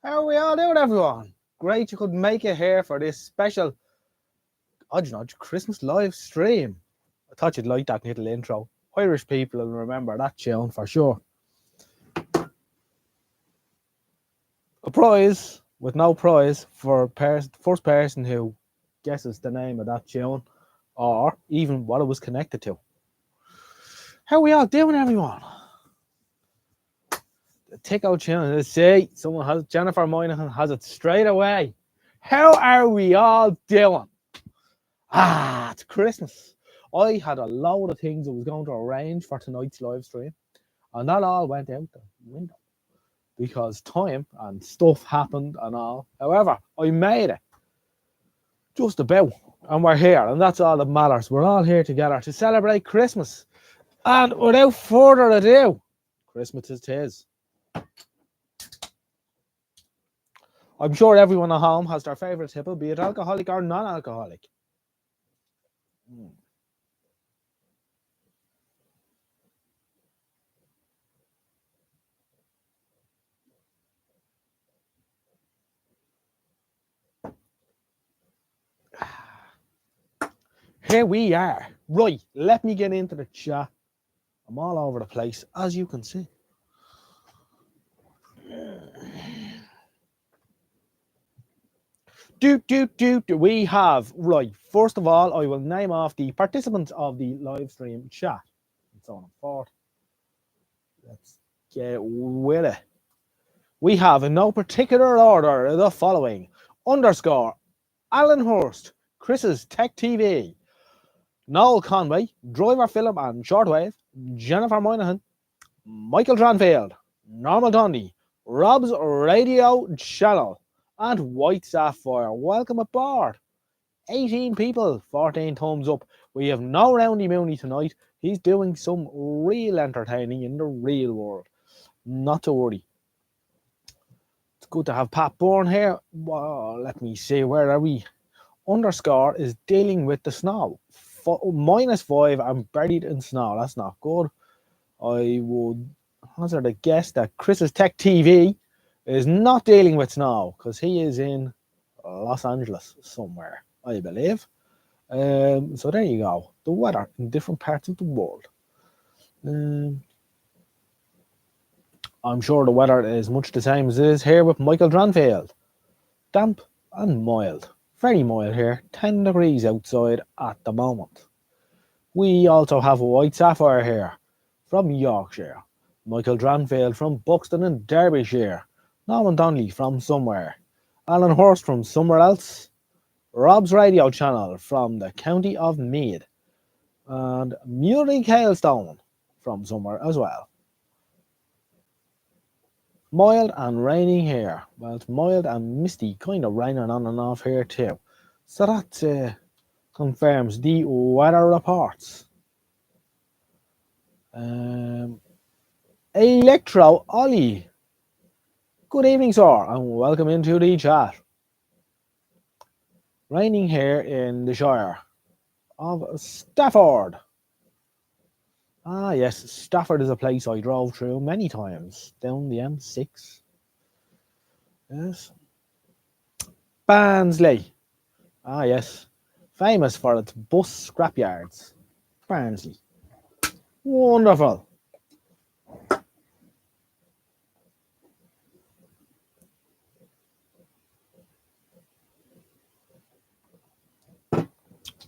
How are we all doing, everyone? Great you could make it here for this special, I don't know, Christmas live stream. I thought you'd like that little intro. Irish people will remember that tune for sure. A prize with no prize for first person who guesses the name of that tune or even what it was connected to. How are we all doing, everyone? The tick out tune. Let's see, someone has Jennifer Moynihan has it straight away. How are we all doing? It's Christmas. I had a load of things I was going to arrange for tonight's live stream, and that all went out the window because time and stuff happened and all. However, I made it just about, and we're here, and that's all that matters. We're all here together to celebrate Christmas. And without further ado, Christmas is tis. I'm sure everyone at home has their favourite tipple, be it alcoholic or non-alcoholic. Here we are. Right, let me get into the chat. I'm all over the place, as you can see. We have, right, first of all, I will name off the participants of the live stream chat. And so on and forth. Let's get with it. We have, in no particular order, the following. Underscore, Alan Hurst, Chris's Tech TV, Noel Conway, Driver Film and Shortwave, Jennifer Moynihan, Michael Tranfield, Normal Dundee, Rob's Radio Channel, and White Sapphire. Welcome aboard. 18 people, 14 thumbs up. We have no Roundy Mooney tonight. He's doing some real entertaining in the real world. Not to worry. It's good to have Pat Bourne here. Well, let me see, where are we? Underscore is dealing with the snow. -5 and buried in snow. That's not good. I would hazard a guess that Chris's Tech TV is not dealing with snow because he is in Los Angeles somewhere, I believe. So there you go. The weather in different parts of the world. I'm sure the weather is much the same as it is here with Michael Dranfield. Damp and mild. Very mild here. 10 degrees outside at the moment. We also have a White Sapphire here from Yorkshire. Michael Dranfield from Buxton in Derbyshire. Norman Donnelly from somewhere. Alan Hurst from somewhere else. Rob's Radio Channel from the county of Meath. And Muley Hailstone from somewhere as well. Mild and raining here. Well, it's mild and misty, kind of raining on and off here too. So that confirms the weather reports. Electro Ollie. Good evening, sir, and welcome into the chat. Raining here in the Shire of Stafford. Ah, yes, Stafford is a place I drove through many times down the M6. Yes. Barnsley. Ah, yes, famous for its bus scrapyards. Barnsley. Wonderful.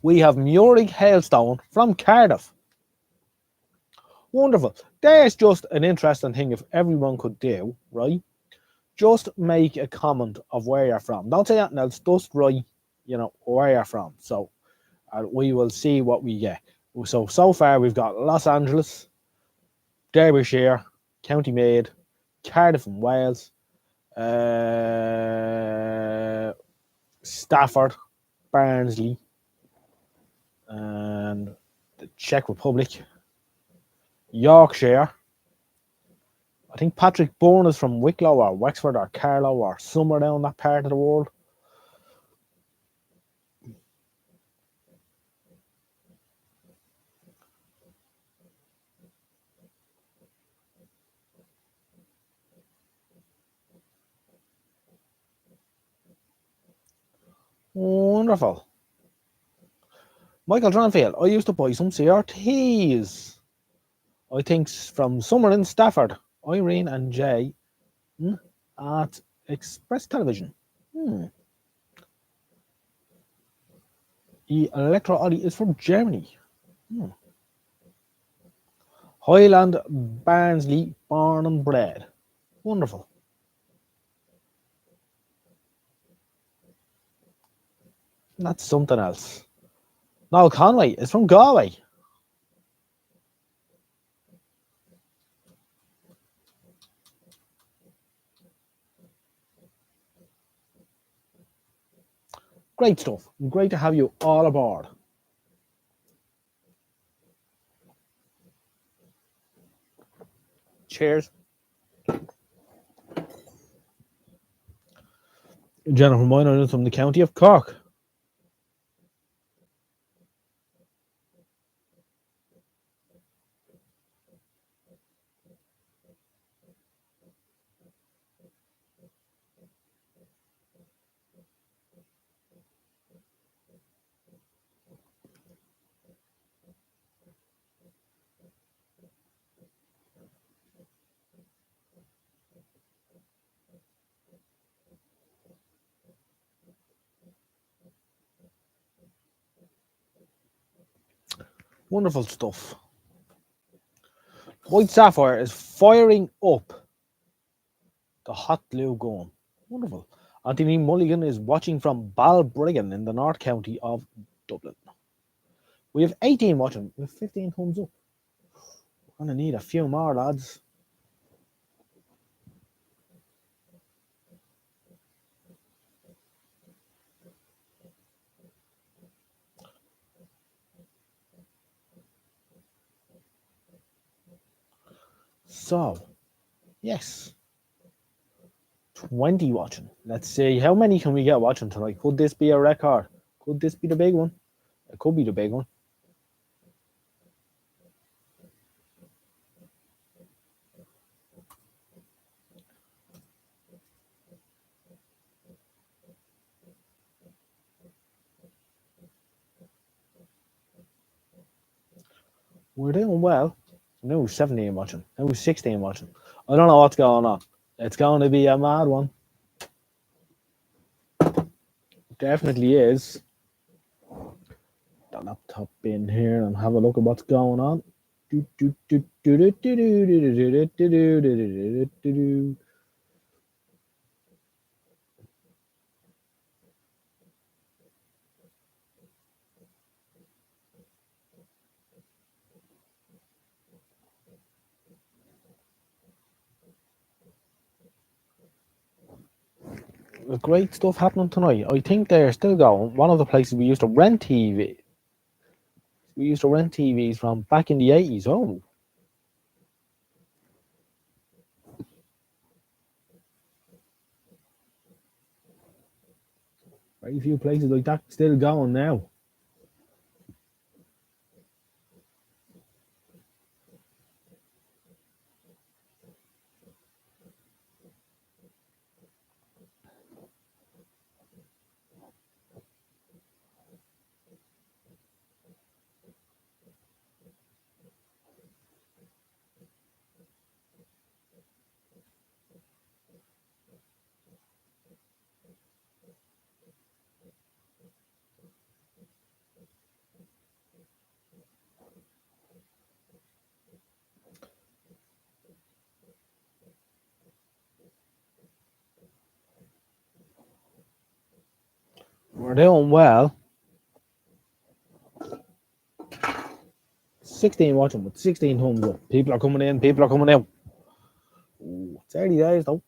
We have Murig Hailstone from Cardiff. Wonderful. There's just an interesting thing if everyone could do, right? Just make a comment of where you're from. Don't say anything else. Just write, where you're from. So we will see what we get. So far we've got Los Angeles, Derbyshire, County Meath, Cardiff in Wales, Stafford, Barnsley, and the Czech Republic, Yorkshire. I think Patrick Bourne is from Wicklow or Wexford or Carlow or somewhere down that part of the world. Wonderful. Michael Dranfield, I used to buy some CRTs. I think from somewhere in Stafford, Irene and Jay at Express Television. Hmm. Electro Ollie is from Germany. Hmm. Highland Barnsley, born and bred. Wonderful. That's something else. Now Conway is from Galway. Great stuff. Great to have you all aboard. Cheers. Jennifer Minor is from the county of Cork. Wonderful stuff. White Sapphire is firing up the hot glue gun. Wonderful. Anthony Mulligan is watching from Balbriggan in the North County of Dublin. We have 18 watching. We have 15 thumbs up. We're going to need a few more, lads. So, yes. 20 watching. Let's see. How many can we get watching tonight? Could this be a record? Could this be the big one? It could be the big one. We're doing well. No, 17 watching. No, 16 watching. I don't know what's going on. It's going to be a mad one. Definitely is. The laptop in here and have a look at what's going on. Great stuff happening tonight. I think they're still going. One of the places we used to rent TV. We used to rent TVs from back in the 80s. Oh, very few places like that still going now. We're doing well. 16 watching with 16 thumbs up. People are coming in. People are coming out. Ooh, it's early days though.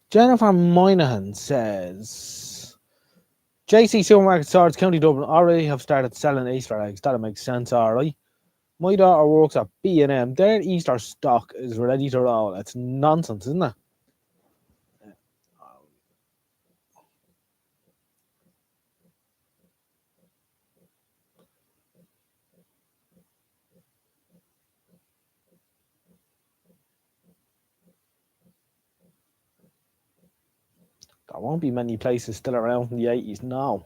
Jennifer Moynihan says JC Supermarket stores County Dublin already have started selling Easter eggs. That makes sense, alright. My daughter works at B&M. Their Easter stock is ready to roll. It's nonsense, isn't it? There won't be many places still around in the 80s now.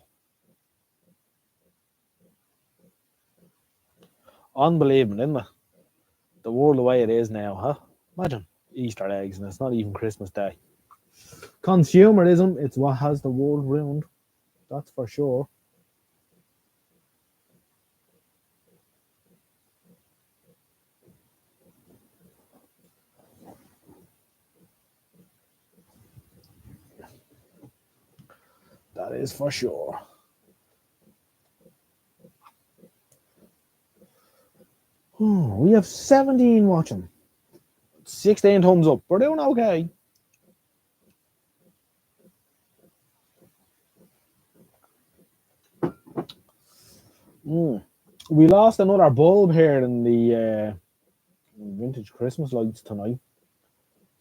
Unbelievable, isn't it? The world the way it is now, huh? Imagine Easter eggs and it's not even Christmas Day. Consumerism, it's what has the world ruined. That's for sure. That is for sure. We have 17 watching. 16 thumbs up. We're doing okay. We lost another bulb here in the vintage Christmas lights tonight.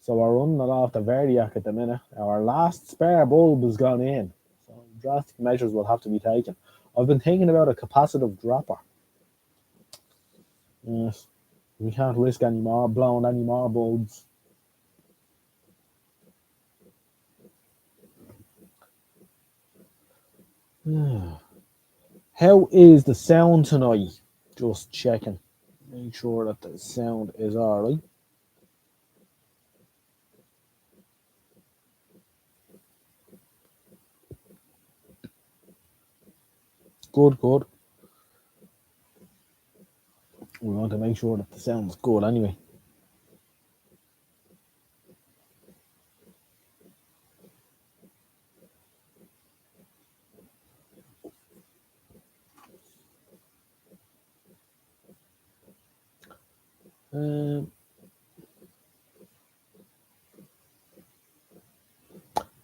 So we're running it off the Verdiac at the minute. Our last spare bulb has gone in. So drastic measures will have to be taken. I've been thinking about a capacitive dropper. Yes. We can't risk any more blowing any more bulbs. How is the sound tonight? Just checking. Make sure that the sound is alright. Good, good. We want to make sure that the sound's good anyway.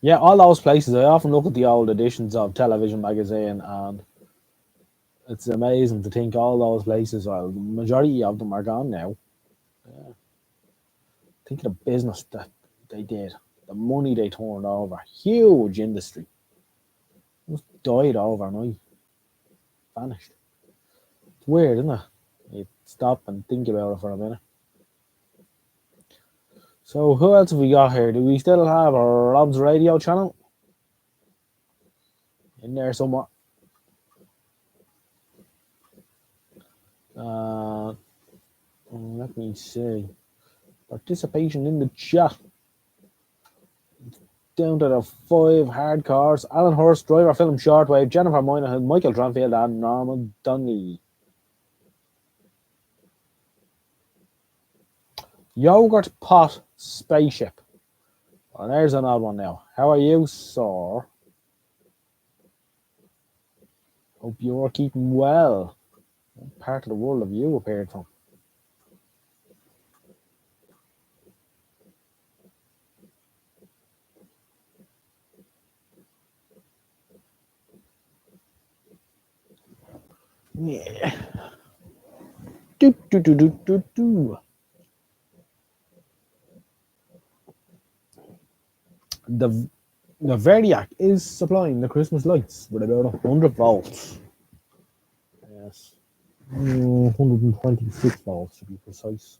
Yeah, all those places. I often look at the old editions of Television Magazine, and it's amazing to think all those places. Well, the majority of them are gone now. Think of the business that they did, the money they turned over, huge industry. Just died overnight, vanished. It's weird, isn't it? You stop and think about it for a minute. So who else have we got here? Do we still have our Rob's radio channel in there somewhere? Let me see. Participation in the chat. Down to the 5 hard cars. Alan Hurst, driver, film, shortwave, Jennifer Moynihan, Michael Tranfield, and Norman Dunley. Yogurt pot spaceship. Well, there's an odd one now. How are you, sir? Hope you're keeping well. What part of the world have you appeared from? Yeah. Do, do, do, do, do, do. The Verdiac is supplying the Christmas lights with about 100 volts. Yes. 126 volts to be precise.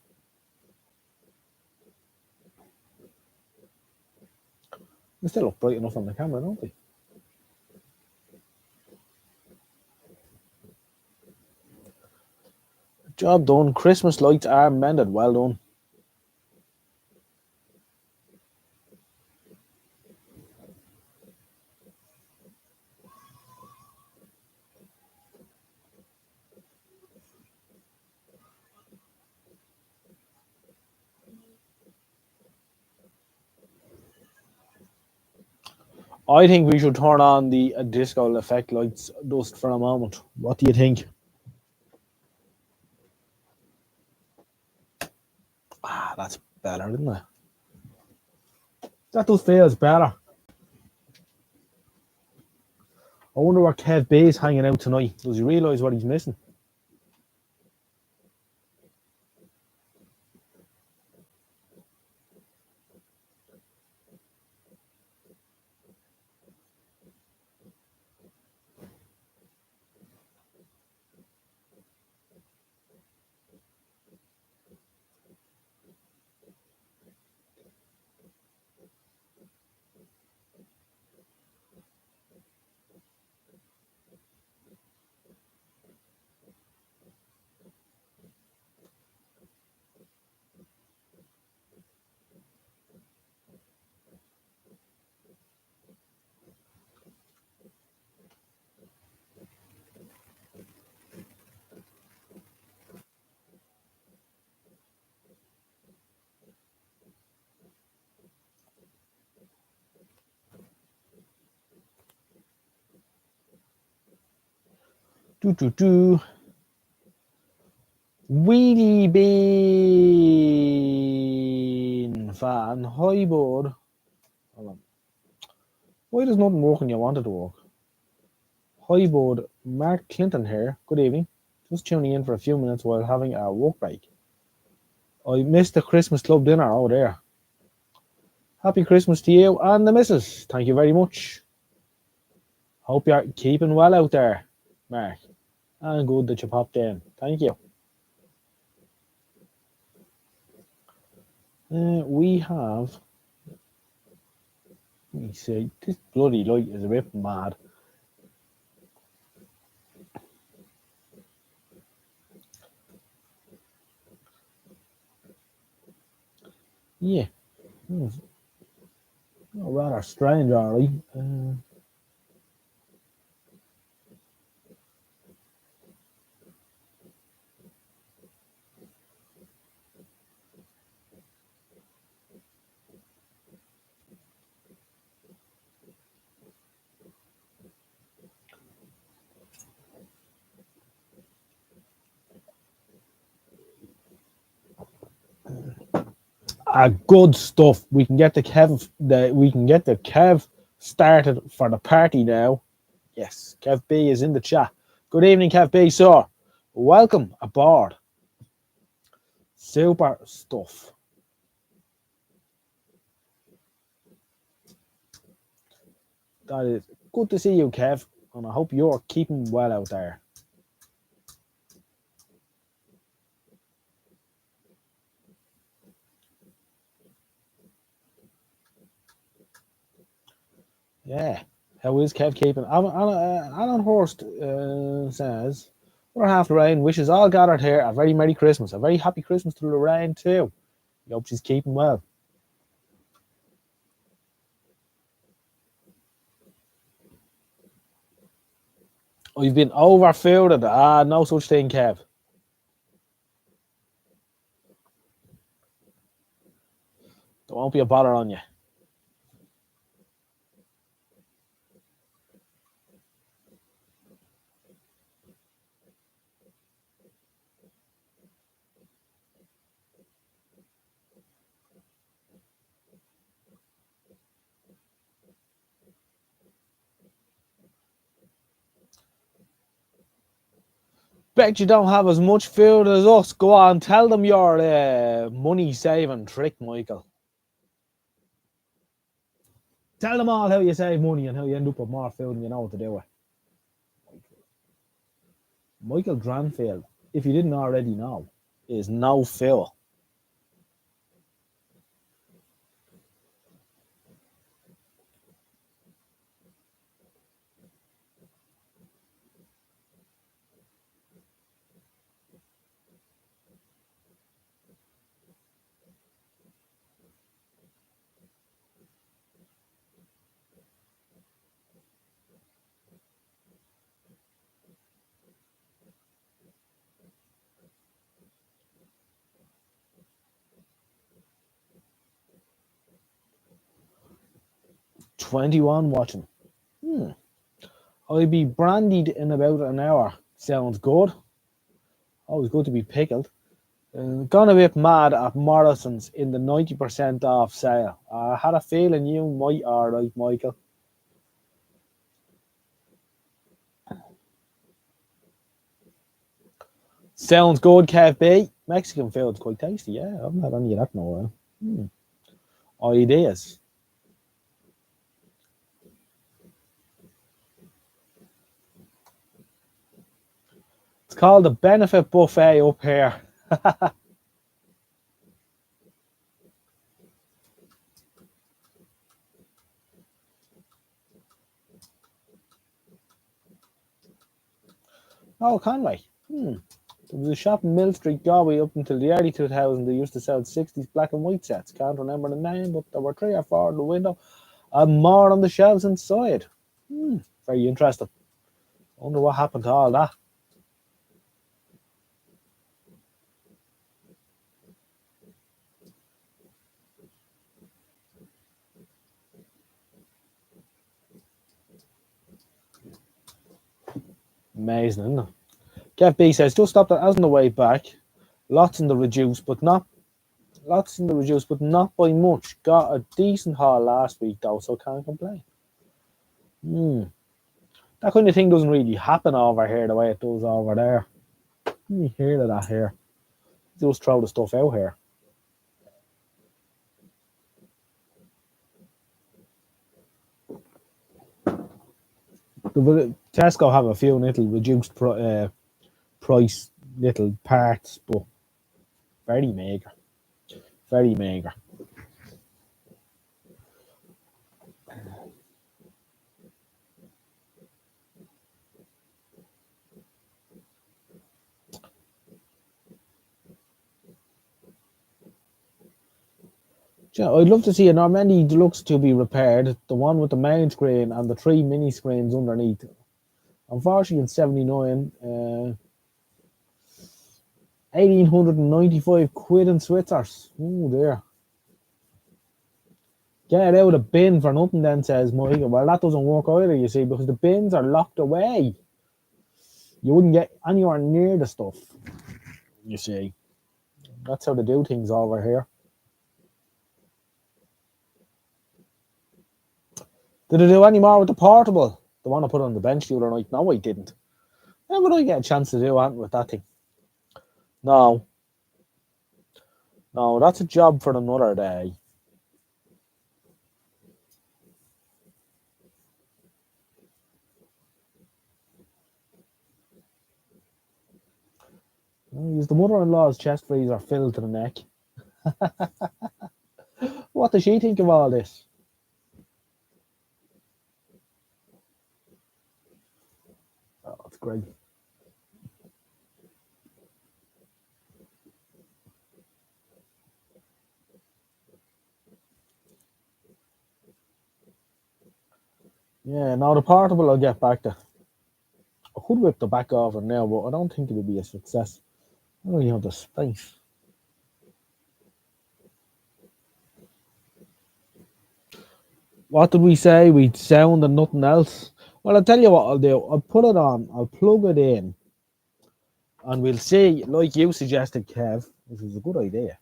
They still look bright enough on the camera, don't they? Job done. Christmas lights are mended. Well done. I think we should turn on the disco effect lights just for a moment. What do you think? Ah, that's better, isn't it? That does feels better. I wonder where Kev B is hanging out tonight. Does he realise what he's missing? Do do do. Wheelie Bean fan. Hi, bud. Hold on. Why does nothing work when you want it to work? Hi, bud. Mark Clinton here. Good evening. Just tuning in for a few minutes while having a work break. I missed the Christmas club dinner over there. Happy Christmas to you and the missus. Thank you very much. Hope you're keeping well out there, Mark. And good that you popped in. Thank you. We have. Let me see. This bloody light is a bit mad. Yeah. Rather strange, alright. Good stuff. We can get the Kev started for the party now. Yes, Kev B is in the chat. Good evening, Kev B, sir. Welcome aboard. Super stuff. That is good to see you, Kev, and I hope you're keeping well out there. Yeah. How is Kev keeping? Alan Horst says, we're half Lorraine wishes all gathered here a very Merry Christmas, a very Happy Christmas to Lorraine too. I hope she's keeping well. I've been overfilled. No such thing, Kev. There won't be a bother on you. Bet you don't have as much food as us. Go on, tell them your money saving trick, Michael. Tell them all how you save money and how you end up with more food and you know what to do with. Michael Dranfield, if you didn't already know, is no Phil. 21 watching. I'll be brandied in about an hour. Sounds good. Always good to be pickled. Gone a bit mad at Morrison's in the 90% off sale. I had a feeling you might, alright, Michael. Sounds good, Kev B. Mexican food's quite tasty, yeah. I haven't had any of that in a while. Ideas. It's called the Benefit Buffet up here. Oh, Conway. There was a shop in Mill Street, Galway, up until the early 2000s. They used to sell 60s black and white sets. Can't remember the name, but there were 3 or 4 in the window and more on the shelves inside. Very interesting. I wonder what happened to all that. Amazing, isn't it? Kev B says, just stopped at as on the way back. Lots in the reduce, but not by much. Got a decent haul last week though, so can't complain. That kind of thing doesn't really happen over here the way it does over there. You hear of that here. Just throw the stuff out here. Tesco have a few little reduced price little parts, but very meagre. Very meagre. I'd love to see a Normandy Deluxe to be repaired, the one with the main screen and the 3 mini screens underneath. Unfortunately, in 79, 1,895 quid in Switzers. Oh dear. Get it out of the bin for nothing then, says Michael. Well, that doesn't work either, you see, because the bins are locked away. You wouldn't get anywhere near the stuff, you see. That's how they do things over here. Did I do any more with the portable? The one I put on the bench the other night? No, I didn't. When would I get a chance to do anything with that thing? No. No, that's a job for another day. Use the mother-in-law's chest freezer filled to the neck. What does she think of all this? Oh, that's great. Yeah, now the portable I'll get back to. I could whip the back off it now, but I don't think it'll be a success. I don't really have the space. What did we say? We'd sound and nothing else. Well, I'll tell you what I'll do. I'll put it on. I'll plug it in. And we'll see, like you suggested, Kev, which was a good idea.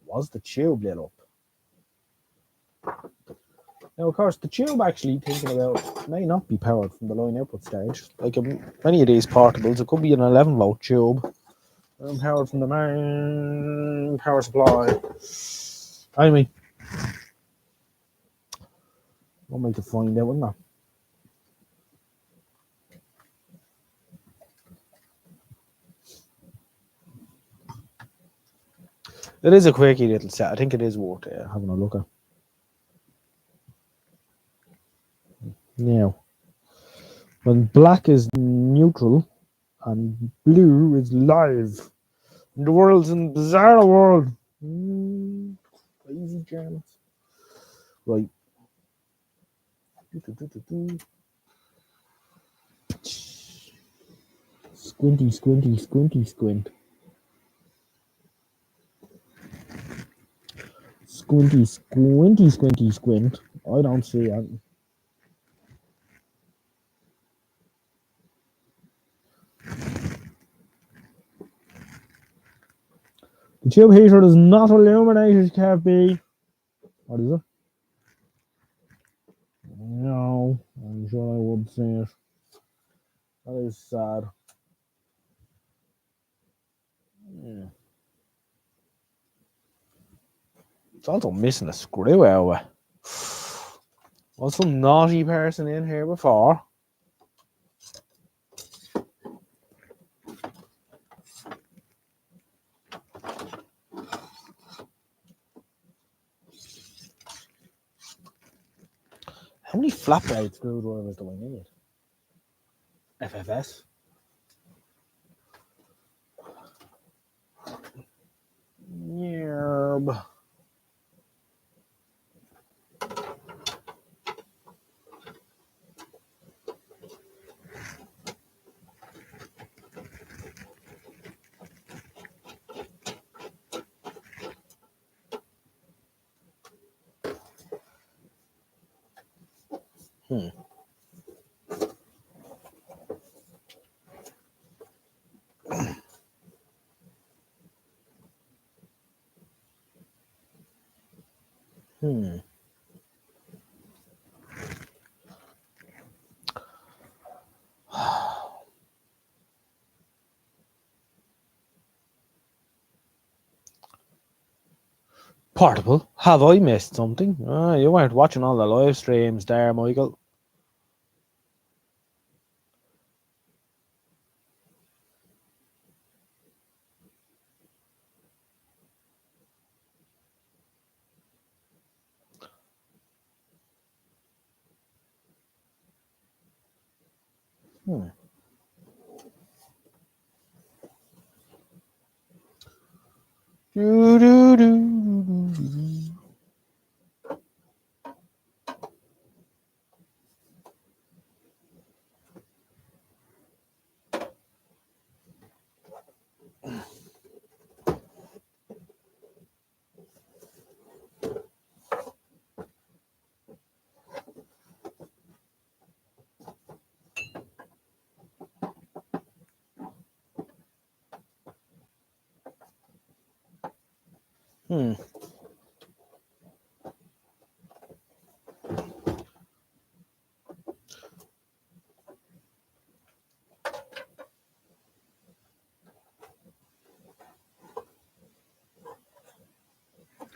Was the tube lit up? Now, of course, the tube actually, thinking about, may not be powered from the line output stage. Like many of these portables, it could be an 11 volt tube. Powered from the main power supply. I mean, one way to find out, wouldn't I? It is a quirky little set. I think it is worth having a look at. Now, when black is neutral and blue is live, the world's in bizarre world. Crazy Germans. Right. Squinty, squinty, squinty, squint. Squinty, squinty, squinty, squint. I don't see it. The tube heater is not illuminated, Kev B. What is it? No, I'm sure I would see it. That is sad. Yeah. It's also missing a screw out. Was some naughty person in here before? How many flat blade screwdrivers do I need? FFS. Yerb. Hmm. Hmm. Portable? Have I missed something? You weren't watching all the live streams there, Michael. Hmm. Do, do, do, do. Hmm.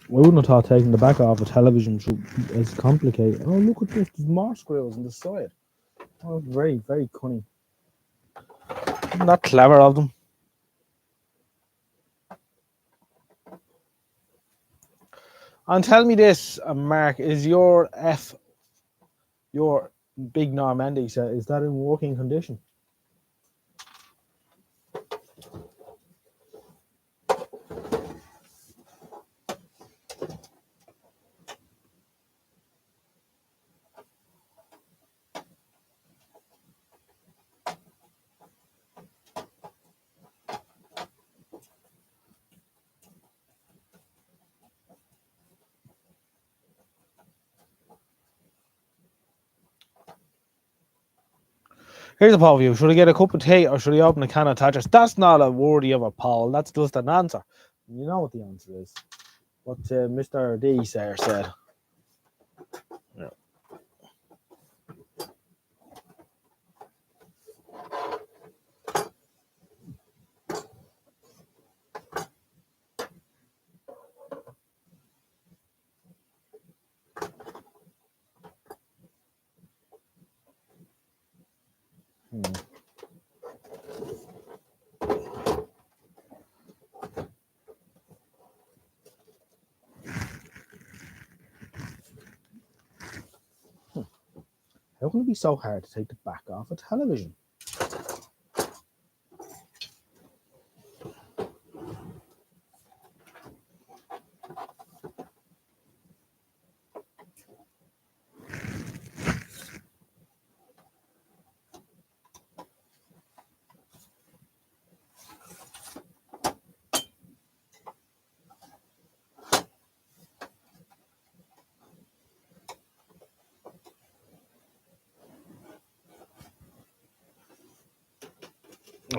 I wouldn't have thought taking the back off a television is complicated. Oh, look at this. There's more screws on the side. Oh, very, very cunning. Isn't that clever of them? And tell me this, Mark, is your big Normandy set, is that in working condition? Here's a poll for you. Should I get a cup of tea or should I open a can of Thatcher's? That's not a worthy of a poll. That's just an answer. You know what the answer is. What Mr. D said. Yeah. Hmm. How can it be so hard to take the back off a television?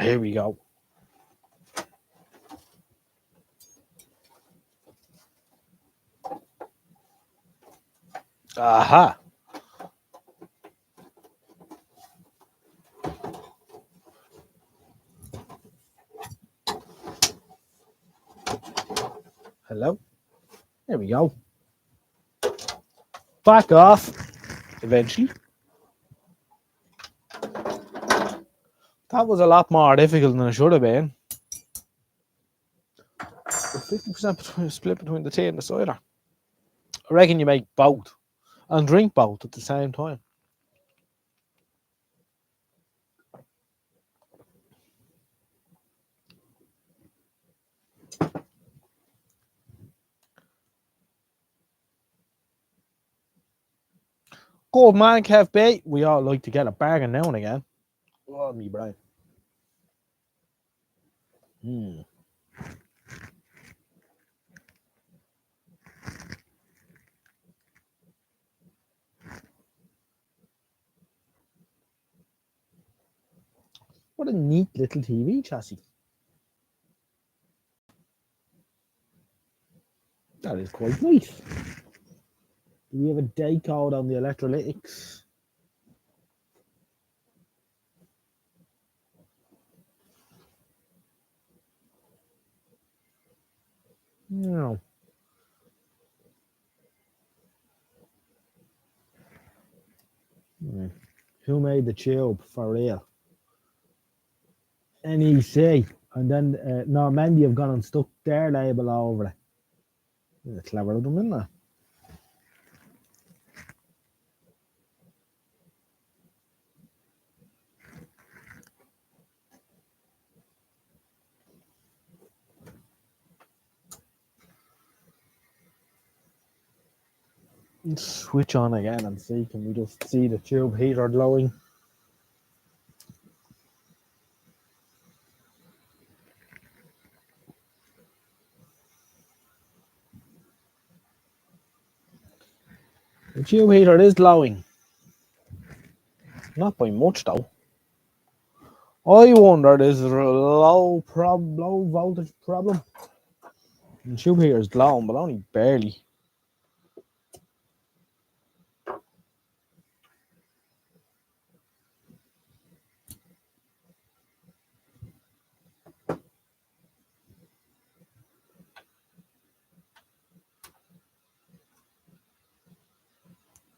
Here we go. Aha. Hello. There we go. Back off. Eventually. That was a lot more difficult than it should have been. 50% split between the tea and the cider. I reckon you make both and drink both at the same time. Good man, Kev B. We all like to get a bargain now and again. Oh, me brain. What a neat little TV chassis. That is quite nice. Do we have a day code on the electrolytics? No. Who made the tube for real? NEC. And then Normandy have gone and stuck their label over it. Yeah, clever of them, isn't it? Let's switch on again and see. Can we just see the tube heater glowing? The tube heater is glowing. Not by much though. I wonder, is there a low voltage problem? The tube heater is glowing, but only barely.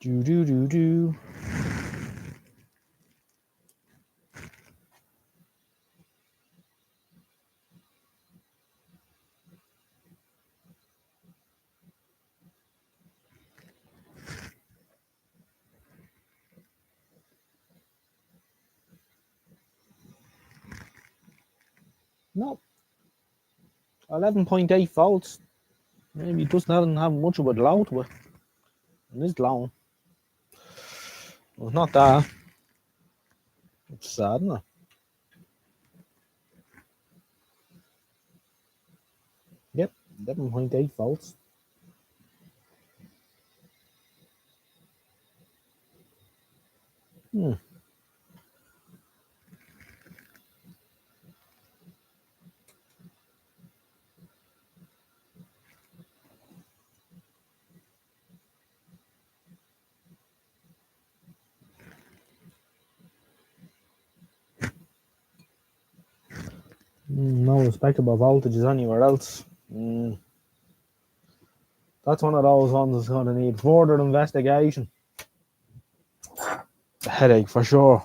Do. No. 11.8 volts. Maybe it doesn't have much of a glow to it. It is glowing. Well, it's not that. It's sad, isn't it? Yep, 11.8 volts. No respectable voltages anywhere else. That's one of those ones that's going to need further investigation. A headache for sure.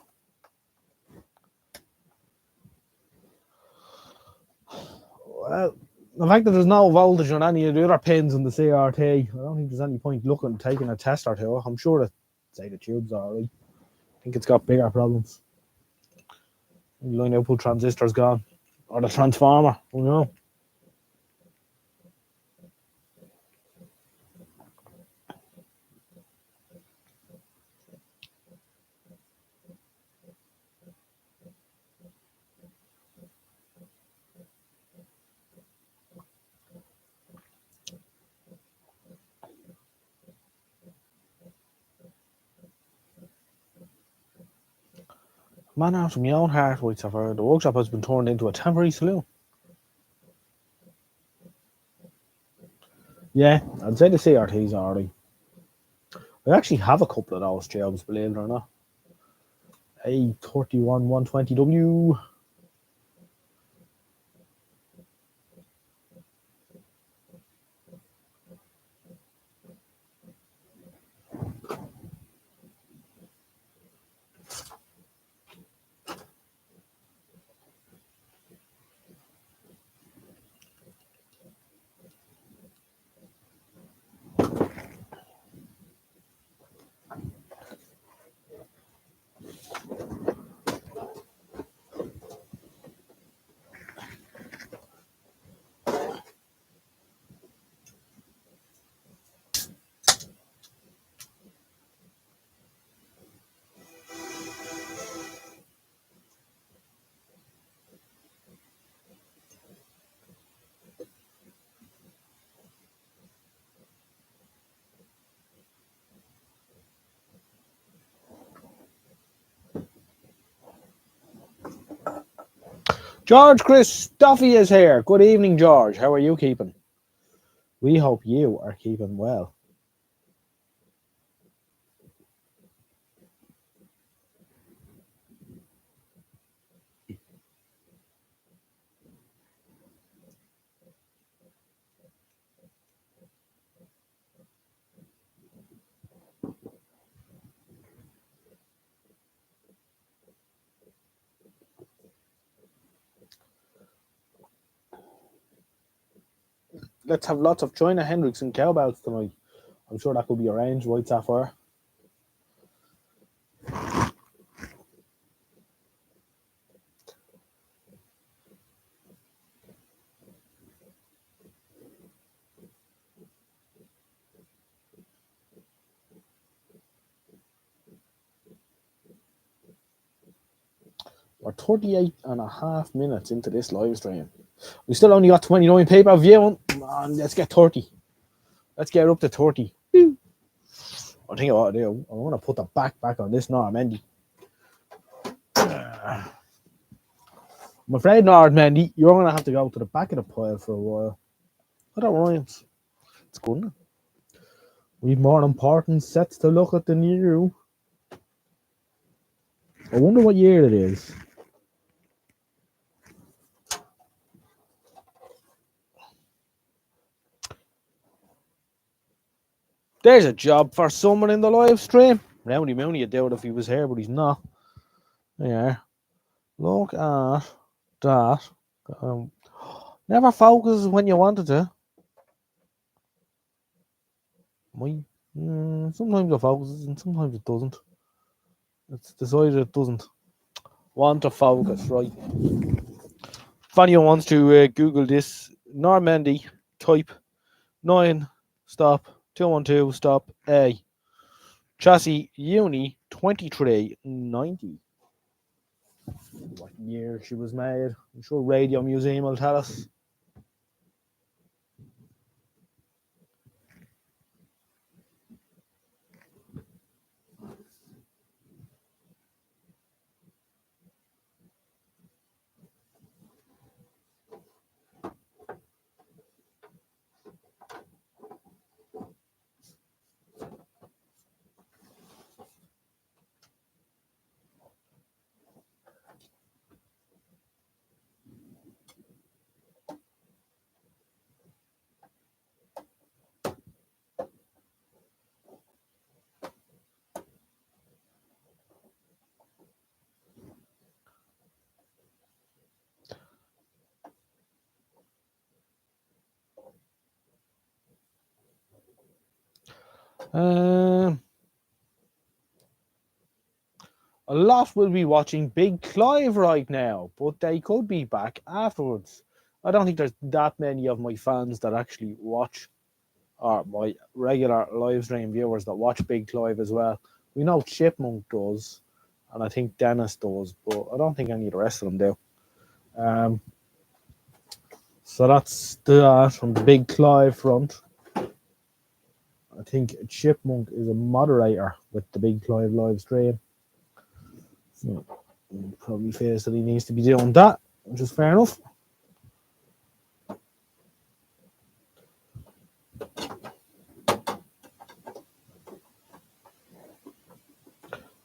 Well, the fact that there's no voltage on any of the other pins in the CRT, I don't think there's any point taking a test or two. I'm sure that, say, the tube's alright. I think it's got bigger problems. The line output transistor's gone. Or the transformer, you know. Man after my own heart, White Sapphire. The workshop has been turned into a temporary saloon. Yeah, I'd say the CRTs are alright. I actually have a couple of those jobs, believe it or not. A31 120W. George Christophe is here. Good evening, George. How are you keeping? We hope you are keeping well. Let's have lots of China Hendricks and cowbells tonight. I'm sure that could be arranged, White Sapphire. We're 38 and a half minutes into this live stream. We still only got 29 paper viewing. Man, let's get 30. Let's get up to 30. I think I ought to do. I want to put the back on this Normandy. I'm afraid, Normandy, you're going to have to go to the back of the pile for a while. I don't mind. It's good enough. We've more important sets to look at than you. I wonder what year it is. There's a job for someone in the live stream. Roundy Mooney would do it if he was here, but he's not. Yeah. Look at that. Never focuses when you wanted to. Sometimes it focuses and sometimes it doesn't. It's decided it doesn't want to focus, right? If anyone wants to Google this, Normandy, type 9 stop 212 stop A. Chassis Uni 2390. What year she was made? I'm sure Radio Museum will tell us. A lot will be watching Big Clive right now, but they could be back afterwards. I don't think there's that many of my fans that actually watch, or my regular live stream viewers that watch Big Clive as well. We know Chipmunk does, and I think Dennis does, but I don't think any of the rest of them do. So that's that from the Big Clive front. I think Chipmunk is a moderator with the Big Clive live stream. Probably feels that he needs to be doing that, which is fair enough.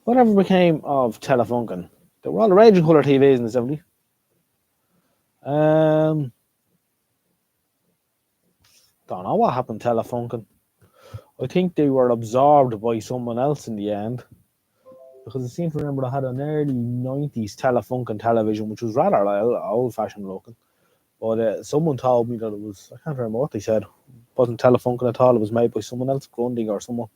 Whatever became of Telefunken? They were all the raging colour TVs in the 70s. Don't know what happened to Telefunken. I think they were absorbed by someone else in the end. Because I seem to remember I had an early 90s Telefunken television, which was rather old fashioned looking. But someone told me that it was, I can't remember what they said, it wasn't Telefunken at all, it was made by someone else, Grundig or someone.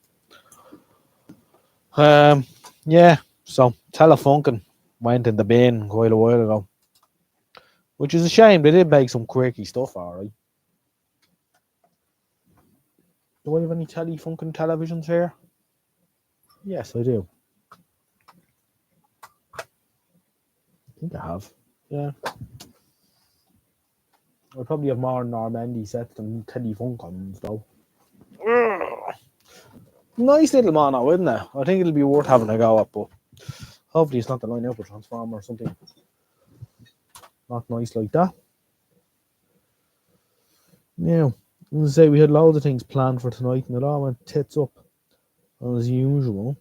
Yeah, so Telefunken went in the bin quite a while ago. Which is a shame, they did make some quirky stuff, alright. Do I have any Telefunken televisions here? Yes, I do. I think I have. Yeah. I probably have more Normandy sets than Telefunkens, though. Nice little mono, isn't it? I think it'll be worth having a go at, but hopefully it's not the line out with Transformer or something. Not nice like that. Now, I'm going to say we had loads of things planned for tonight, and it all went tits up as usual.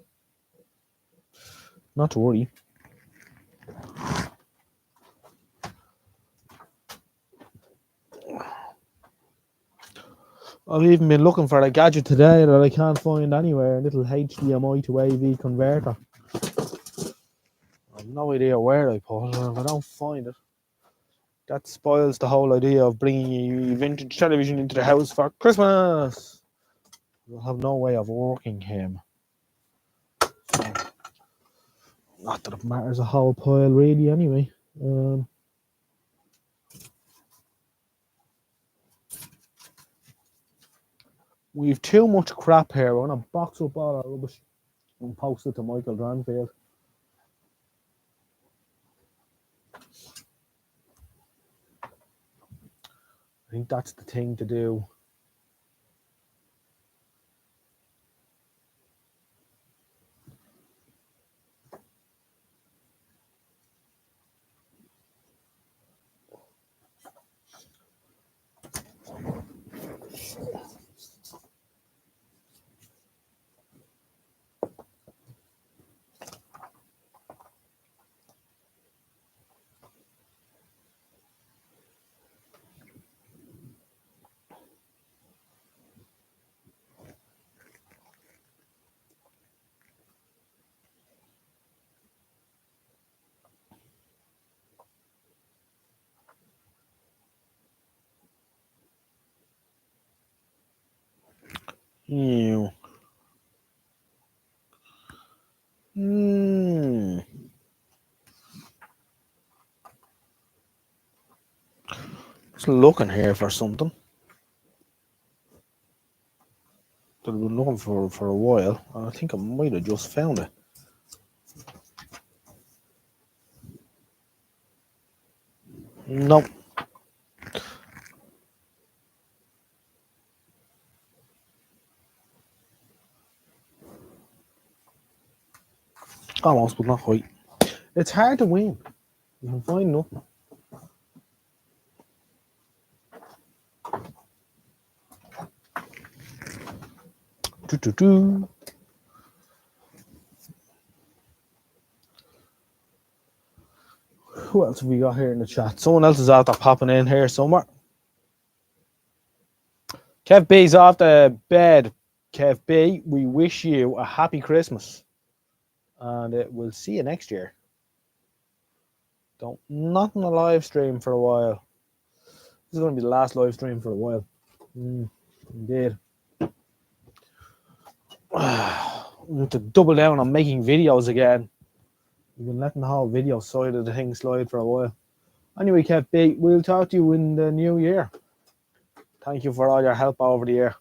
Not to worry. I've even been looking for a gadget today that I can't find anywhere. A little HDMI to AV converter. I've no idea where I put it. If I don't find it, that spoils the whole idea of bringing a vintage television into the house for Christmas. We'll have no way of working him. So, not that it matters a whole pile, really, anyway. We've too much crap here. We're going to box up all our rubbish and post it to Michael Dranfield. I think that's the thing to do. Ew. Just looking here for something that I've been looking for a while. I think I might have just found it. Nope. Almost, but not quite. It's hard to win. You can find nothing. Who else have we got here in the chat? Someone else is out there popping in here somewhere. Kev B's off the bed. Kev B, we wish you a happy Christmas. And we'll see you next year. Not in a live stream for a while. This is going to be the last live stream for a while. Indeed. We need to double down on making videos again. We've been letting the whole video side of the thing slide for a while. Anyway, Kev B, we'll talk to you in the new year. Thank you for all your help over the year.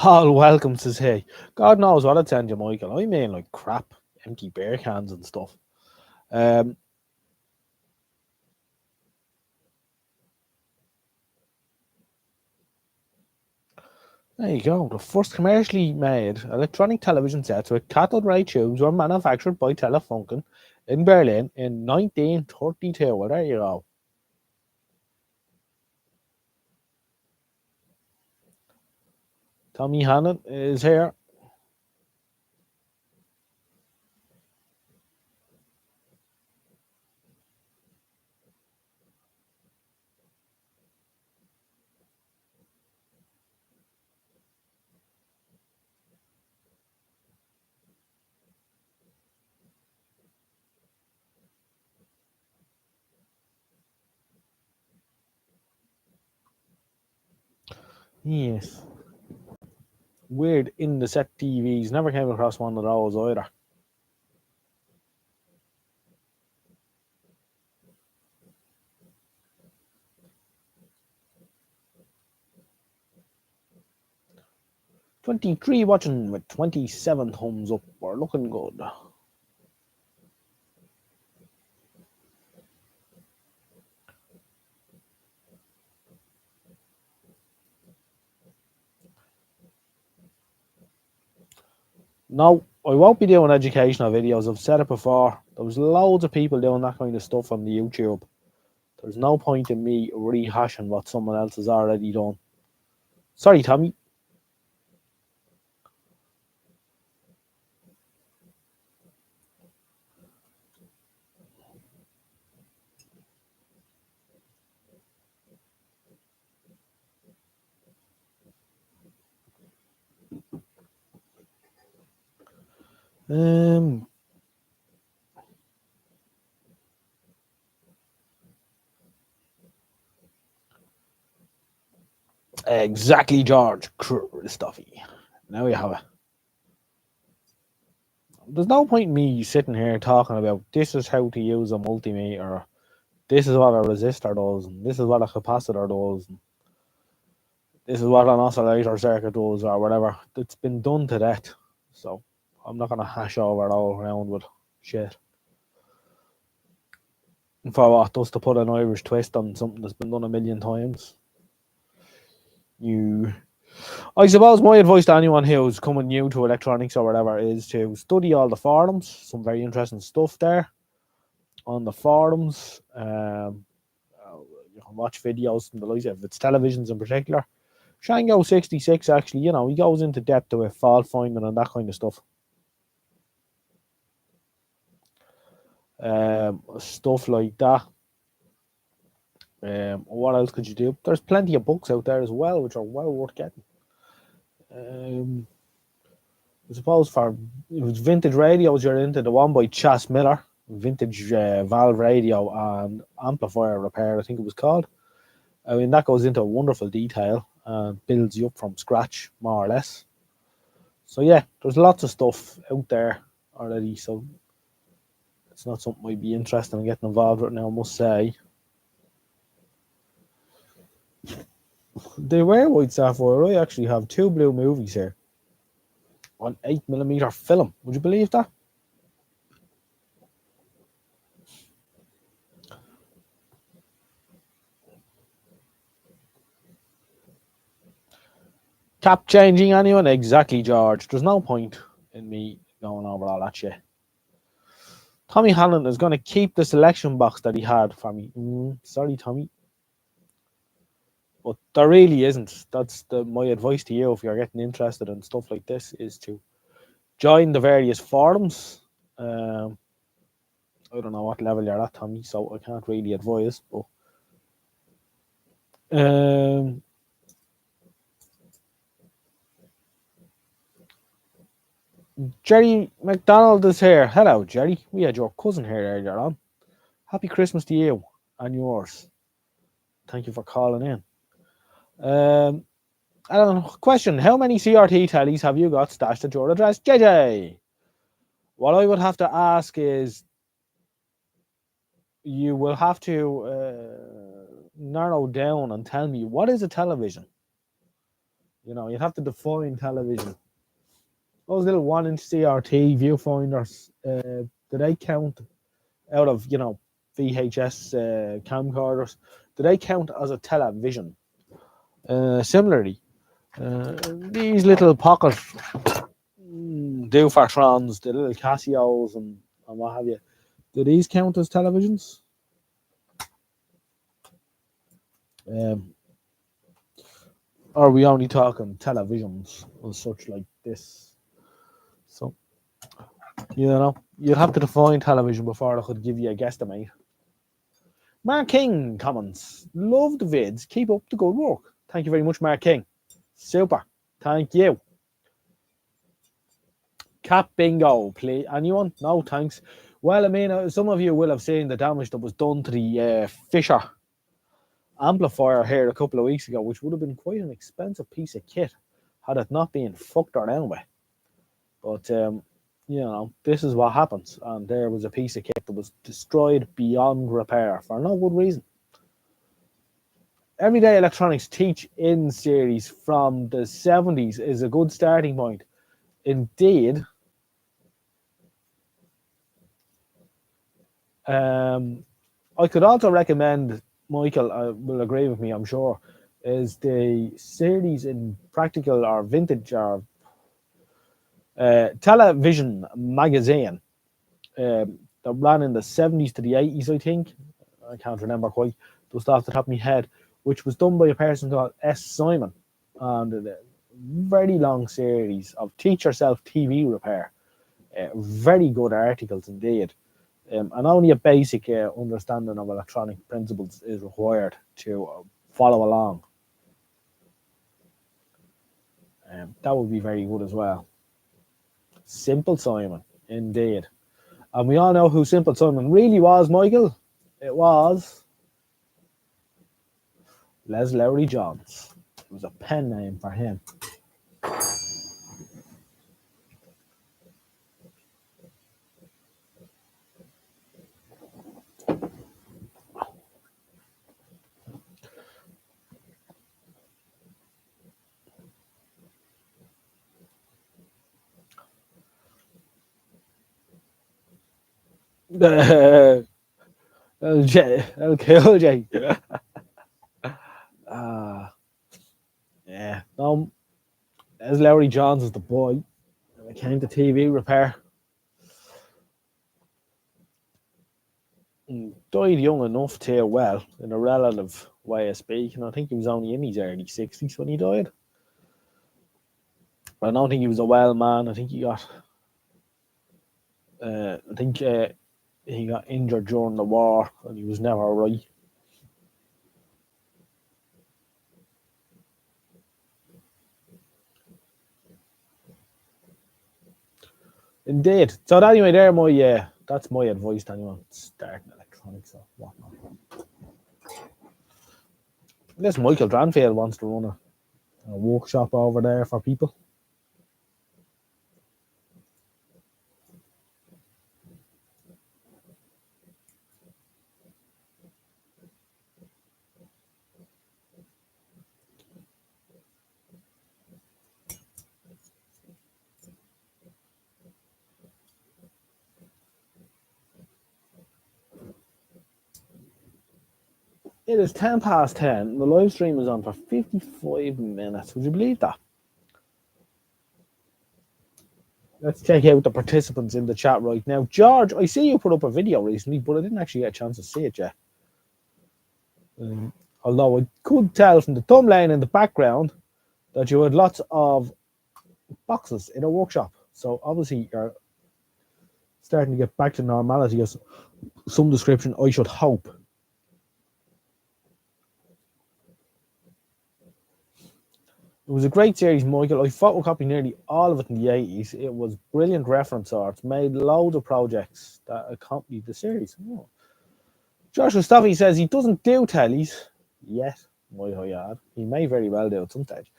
All welcome, says he. God knows what I'd send you, Michael. I mean, like crap. empty beer cans and stuff. Um, there you go. The first commercially made electronic television sets with cathode ray tubes were manufactured by Telefunken in Berlin in 1932. Well, there you go. Tommy Hannon is here. Yes. Weird in the set TVs. Never came across one of those either. "23 watching with 27 thumbs up. We're looking good." No, I won't be doing educational videos. I've said it before. There was loads of people doing that kind of stuff on the YouTube. There's no point in me rehashing what someone else has already done. Sorry, Tommy. Um, exactly, George. Stuffy. Now we have it. There's no point in me sitting here talking about this is how to use a multimeter, this is what a resistor does, and this is what a capacitor does, and this is what an oscillator circuit does, or whatever. It's been done to death. So I'm not going to hash over it all around with shit. And for what? Just to put an Irish twist on something that's been done a million times. I suppose my advice to anyone who's coming new to electronics or whatever is to study all the forums. Some very interesting stuff there on the forums. You can watch videos from the likes of its televisions in particular. Shango 66 actually, he goes into depth with fault finding and that kind of stuff. Stuff like that. What else could you do? There's plenty of books out there as well, which are well worth getting. I suppose for vintage radios, you're into the one by Chas Miller, vintage valve radio and amplifier repair, I think it was called. I mean, that goes into wonderful detail and builds you up from scratch, more or less. So yeah, there's lots of stuff out there already. So it's not something I'd be interested in getting involved with now, I must say. They were white sapphire. I actually have 2 blue movies here on 8mm film. Would you believe that? Cap changing anyone? Exactly, George. There's no point in me going over all that shit. Tommy Hanlon is going to keep the selection box that he had for me. Sorry, Tommy. But there really isn't. That's my advice to you if you're getting interested in stuff like this, is to join the various forums. I don't know what level you're at, Tommy, so I can't really advise. But Jerry McDonald is here. Hello, Jerry. We had your cousin here earlier on. Happy Christmas to you and yours. Thank you for calling in. I don't know. Question: how many CRT tellies have you got stashed at your address, JJ? What I would have to ask is, you will have to narrow down and tell me what is a television. You'd have to define television. those little 1 inch CRT viewfinders, do they count out of, VHS camcorders? Do they count as a television? Similarly, these little pocket Dufartrons, the little Casios and what have you, do these count as televisions? Or are we only talking televisions and such like this? So, you'd have to define television before I could give you a guesstimate. Mark King comments, love the vids, keep up the good work. Thank you very much, Mark King. Super, thank you. Cap bingo, please. Anyone? No, thanks. Well, I mean, some of you will have seen the damage that was done to the Fisher amplifier here a couple of weeks ago, which would have been quite an expensive piece of kit had it not been fucked around with. But, this is what happens. And there was a piece of kit that was destroyed beyond repair for no good reason. Everyday Electronics Teach In series from the 70s is a good starting point. Indeed, I could also recommend, Michael will agree with me, I'm sure, is the series in practical or vintage or television magazine that ran in the 70s to the 80s, I think. I can't remember quite, just off the top of my head, which was done by a person called S. Simon. And a very long series of teach yourself TV repair. Very good articles indeed. And only a basic understanding of electronic principles is required to follow along. That would be very good as well. Simple Simon, indeed. And we all know who Simple Simon really was, Michael. It was Les Lowry Johns. It was a pen name for him. LJ. Yeah. As Lowry Johns is the boy. When it came to TV repair. Died young enough to, well, in a relative way of speaking. I think he was only in his early 60s when he died. I don't think he was a well man. I think he got he got injured during the war and he was never right. Indeed. So anyway, that's my advice to anyone starting electronics or whatnot. Unless Michael Dranfield wants to run a workshop over there for people. It is 10:10. The live stream is on for 55 minutes. Would you believe that? Let's check out the participants in the chat right now. George, I see you put up a video recently, but I didn't actually get a chance to see it yet. Although I could tell from the thumbnail in the background that you had lots of boxes in a workshop. So obviously you're starting to get back to normality of some description, I should hope. It was a great series, Michael. I photocopied nearly all of it in the 80s. It was brilliant reference arts, made loads of projects that accompanied the series. Oh. Josh Mustafi says he doesn't do tellies yet, might I add. He may very well do at some stage.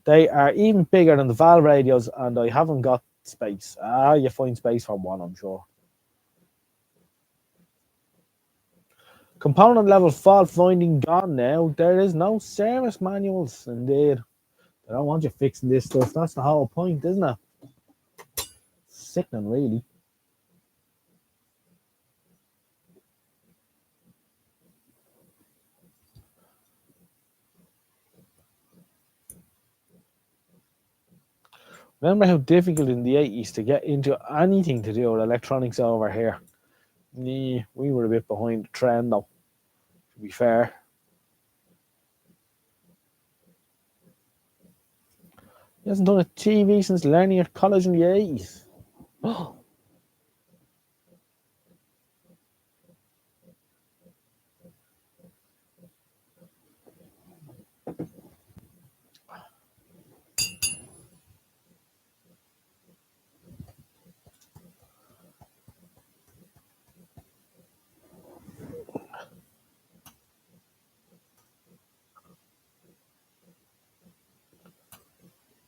They are even bigger than the Val radios, and I haven't got space. You find space for one, I'm sure. Component level fault finding gone now. There is no service manuals, indeed. I don't want you fixing this stuff. That's the whole point, isn't it? sickening, really. Remember how difficult in the 80s to get into anything to do with electronics over here? Yeah, we were a bit behind the trend, though, to be fair. He hasn't done a TV since learning at college in the 80s.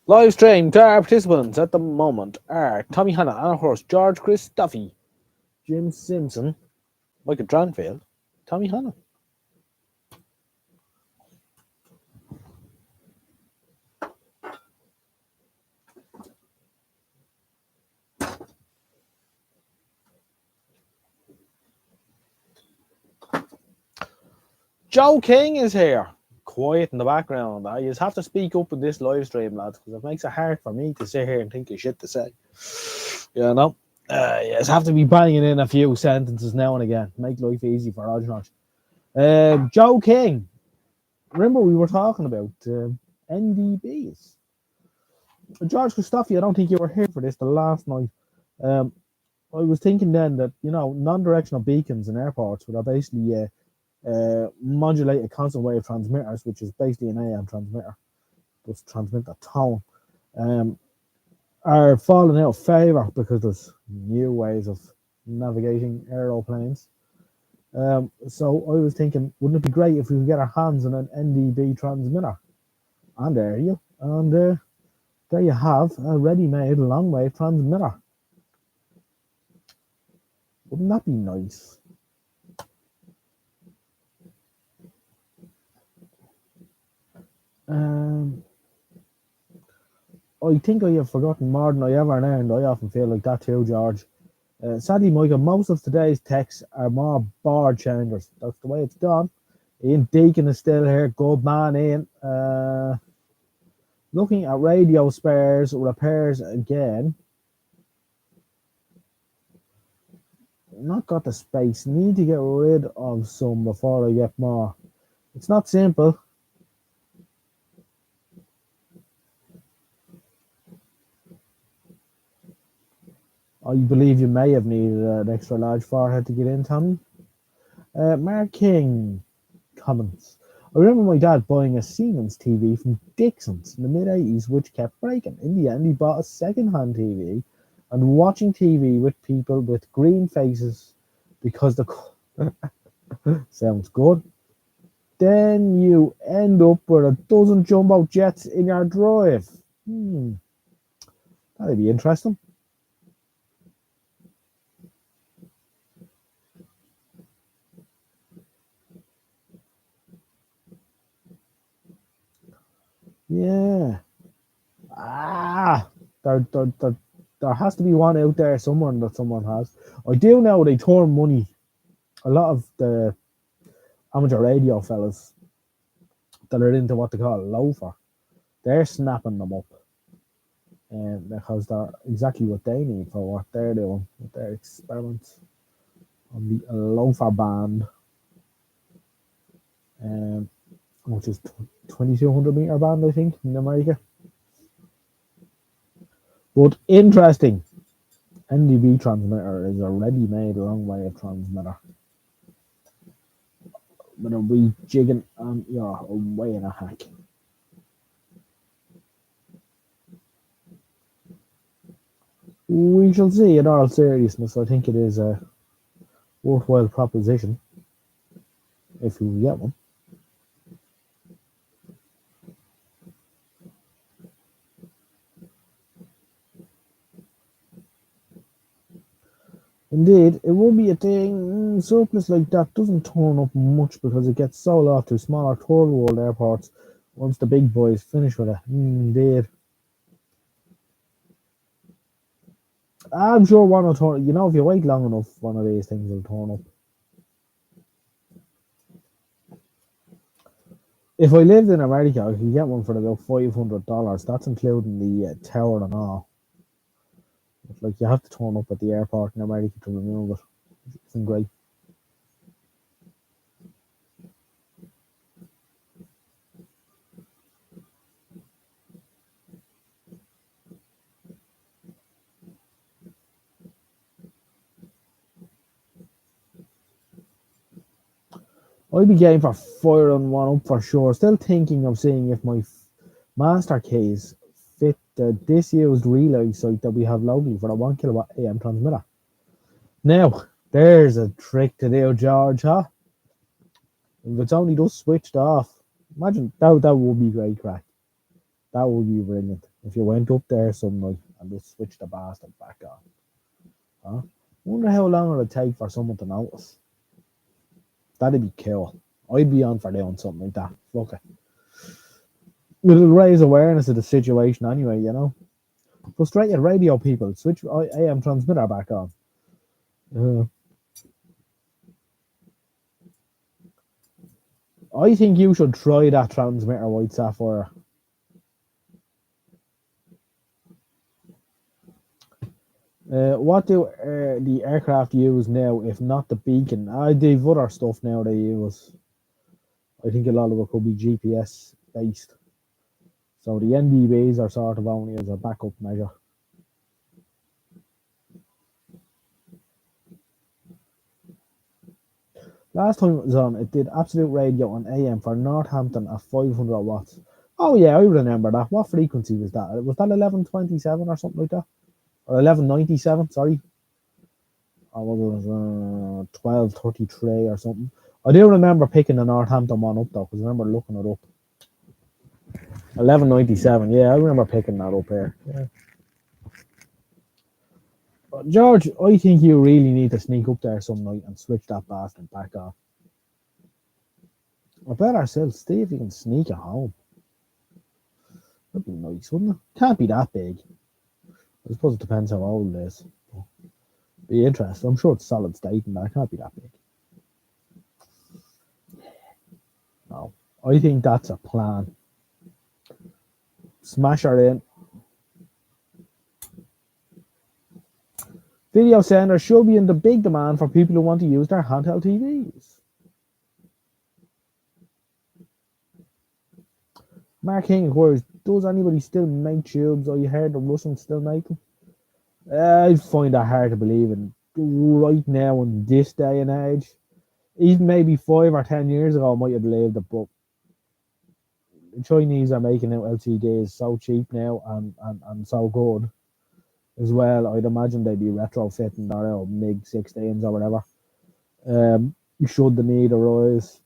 Live stream to our participants at the moment are Tommy Hanna, Anna Horst, George Chris Duffy, Jim Simpson, Michael Dranfield, Tommy Hanna. Joe King is here. Quiet in the background. I just have to speak up in this live stream, lads, because it makes it hard for me to sit here and think of shit to say. You know? You just have to be banging in a few sentences now and again. Make life easy for Roger. Joe King. Remember we were talking about NDBs. George Christophe, I don't think you were here for this the last night. I was thinking then that, non-directional beacons in airports would are basically modulated constant wave transmitters, which is basically an AM transmitter, just transmit the tone, are falling out of favour because there's new ways of navigating aeroplanes. So I was thinking, wouldn't it be great if we could get our hands on an NDB transmitter? And there you have a ready-made long-wave transmitter. Wouldn't that be nice? I think I have forgotten more than I ever learned. I often feel like that too, George. Sadly, Michael, most of today's texts are more board changers. That's the way it's done. Ian Deacon is still here. Good man, Ian. Looking at radio spares, repairs again. Not got the space. Need to get rid of some before I get more. It's not simple. I believe you may have needed an extra large forehead to get in, Tommy. Mark King comments. I remember my dad buying a Siemens TV from Dixon's in the mid-80s, which kept breaking. In the end, he bought a second-hand TV and watching TV with people with green faces because the sounds good. Then you end up with a dozen jumbo jets in your drive. That'd be interesting. Yeah. There has to be one out there somewhere that someone has. I do know they turn money. A lot of the amateur radio fellas that are into what they call a loafer, they're snapping them up. Because they're exactly what they need for what they're doing with their experiments on the loafer band. Which is 2200 meter band, I think, in America. But interesting, NDB transmitter is a ready-made long-wave transmitter with a wee jigging and you're away in a hack. We shall see. In all seriousness, I think it is a worthwhile proposition if you get one. Indeed, it will be a thing. Surplus like that doesn't turn up much because it gets sold off to smaller third world airports once the big boys finish with it. Indeed. I'm sure one will turn. You know, if you wait long enough, one of these things will turn up. If I lived in America, I could get one for about $500. That's including the tower and all. But, like, you have to turn up at the airport in America to remove it. It's great. I'd be game for firing one up for sure. Still thinking of seeing if my master keys fit the disused relay site that we have locally for the 1 kilowatt AM transmitter. Now, there's a trick to do, George, huh? If it's only just switched off, imagine that would be great crack. That would be brilliant. If you went up there some night and just switched the bastard back on. Huh? Wonder how long it'll take for someone to notice. That'd be cool. I'd be on for doing something like that. Fuck it. It'll raise awareness of the situation anyway, you know. Frustrated radio people, switch AM transmitter back on. I think you should try that transmitter, White Sapphire. What do the aircraft use now, if not the beacon? They've other stuff now they use. I think a lot of it could be GPS based. So the NDBs are sort of only as a backup measure. Last time it was on, it did absolute radio on AM for Northampton at 500 watts. Oh yeah, I remember that. What frequency was that? Was that 1127 or something like that? Or 1197, sorry. Or was it 1233 or something? I do remember picking the Northampton one up though, because I remember looking it up. 1197, yeah, I remember picking that up here. Yeah. But George, I think you really need to sneak up there some night and switch that bastard back off. I bet ourselves, see if you can sneak it home. That'd be nice, wouldn't it? Can't be that big. I suppose it depends how old it is. Be interesting. I'm sure it's solid state and that. It can't be that big. No. I think that's a plan. Smash her in. Video centers should be in the big demand for people who want to use their handheld TVs. Mark King inquires, does anybody still make tubes? Or you heard the Russians still make them? I find that hard to believe in right now in this day and age. Even maybe 5 or 10 years ago I might have believed it, but the Chinese are making out LCDs so cheap now and so good as well. I'd imagine they'd be retrofitting their MiG 16s or whatever. Should the need arise.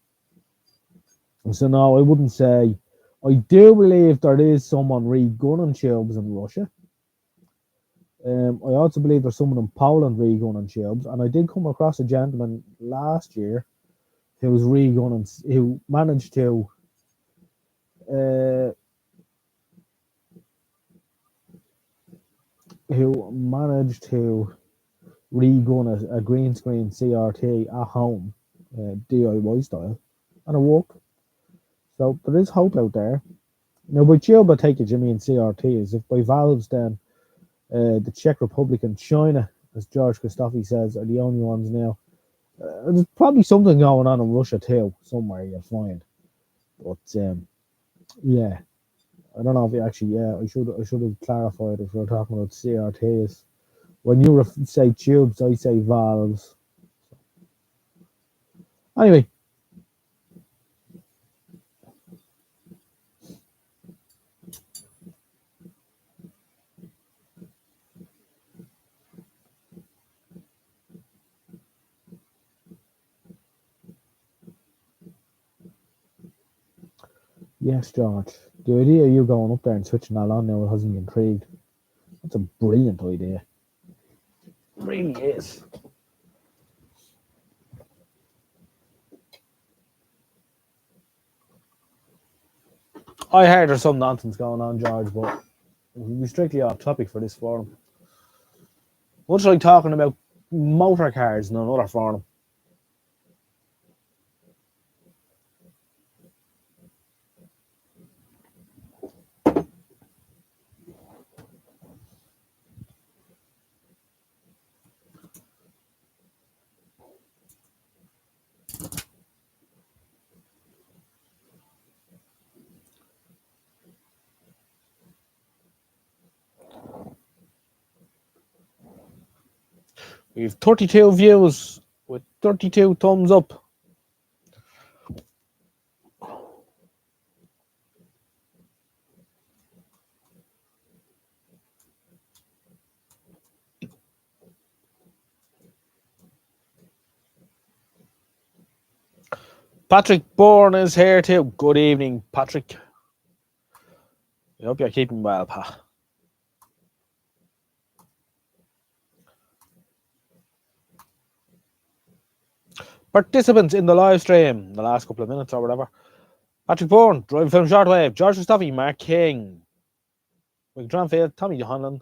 So no, I wouldn't say. I do believe there is someone re-gunning tubes in Russia. I also believe there's someone in Poland re-gunning tubes, and I did come across a gentleman last year who was re-gunning, who managed to re-gun a green screen CRT at home, DIY style, and it worked. So there is hope out there. Now, by tube, I take it you mean CRTs. If by valves, then the Czech Republic and China, as George Christophe says, are the only ones now. There's probably something going on in Russia too, somewhere you'll find. But yeah, I don't know if you actually. Yeah, I should have clarified if we're talking about CRTs. When you say tubes, I say valves. Anyway. Yes, George. The idea of you going up there and switching that on now has me intrigued. That's a brilliant idea. It really is. I heard there's some nonsense going on, George, but we're strictly off topic for this forum. Much like talking about motor cars in another forum. We have 32 views with 32 thumbs up. Patrick Bourne is here too. Good evening, Patrick. I hope you're keeping well, Pat. Participants in the live stream, the last couple of minutes or whatever. Patrick Bourne, Drive Film Shortwave, George Mustafi, Mark King, Mick Dranfield, Tommy Johannan,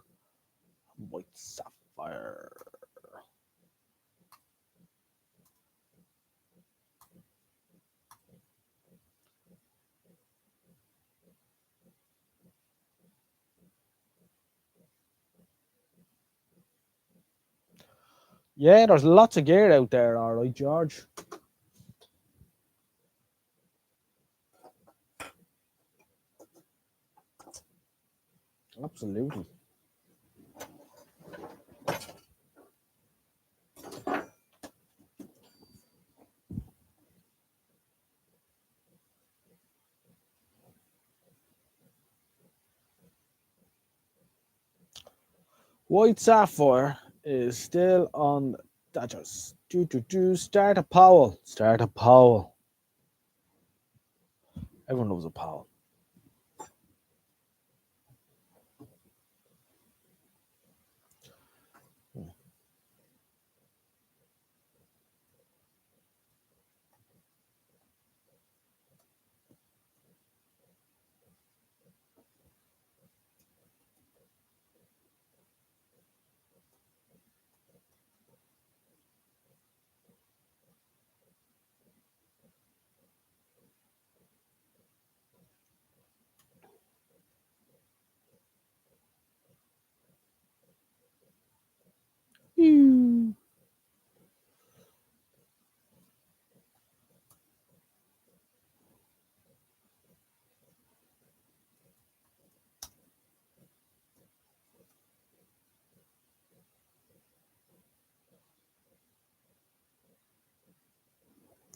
White Sapphire. Yeah, there's lots of gear out there, all right, George. Absolutely. White Sapphire is still on Dodgers. Start a Powell. Start a Powell. Everyone loves a Powell.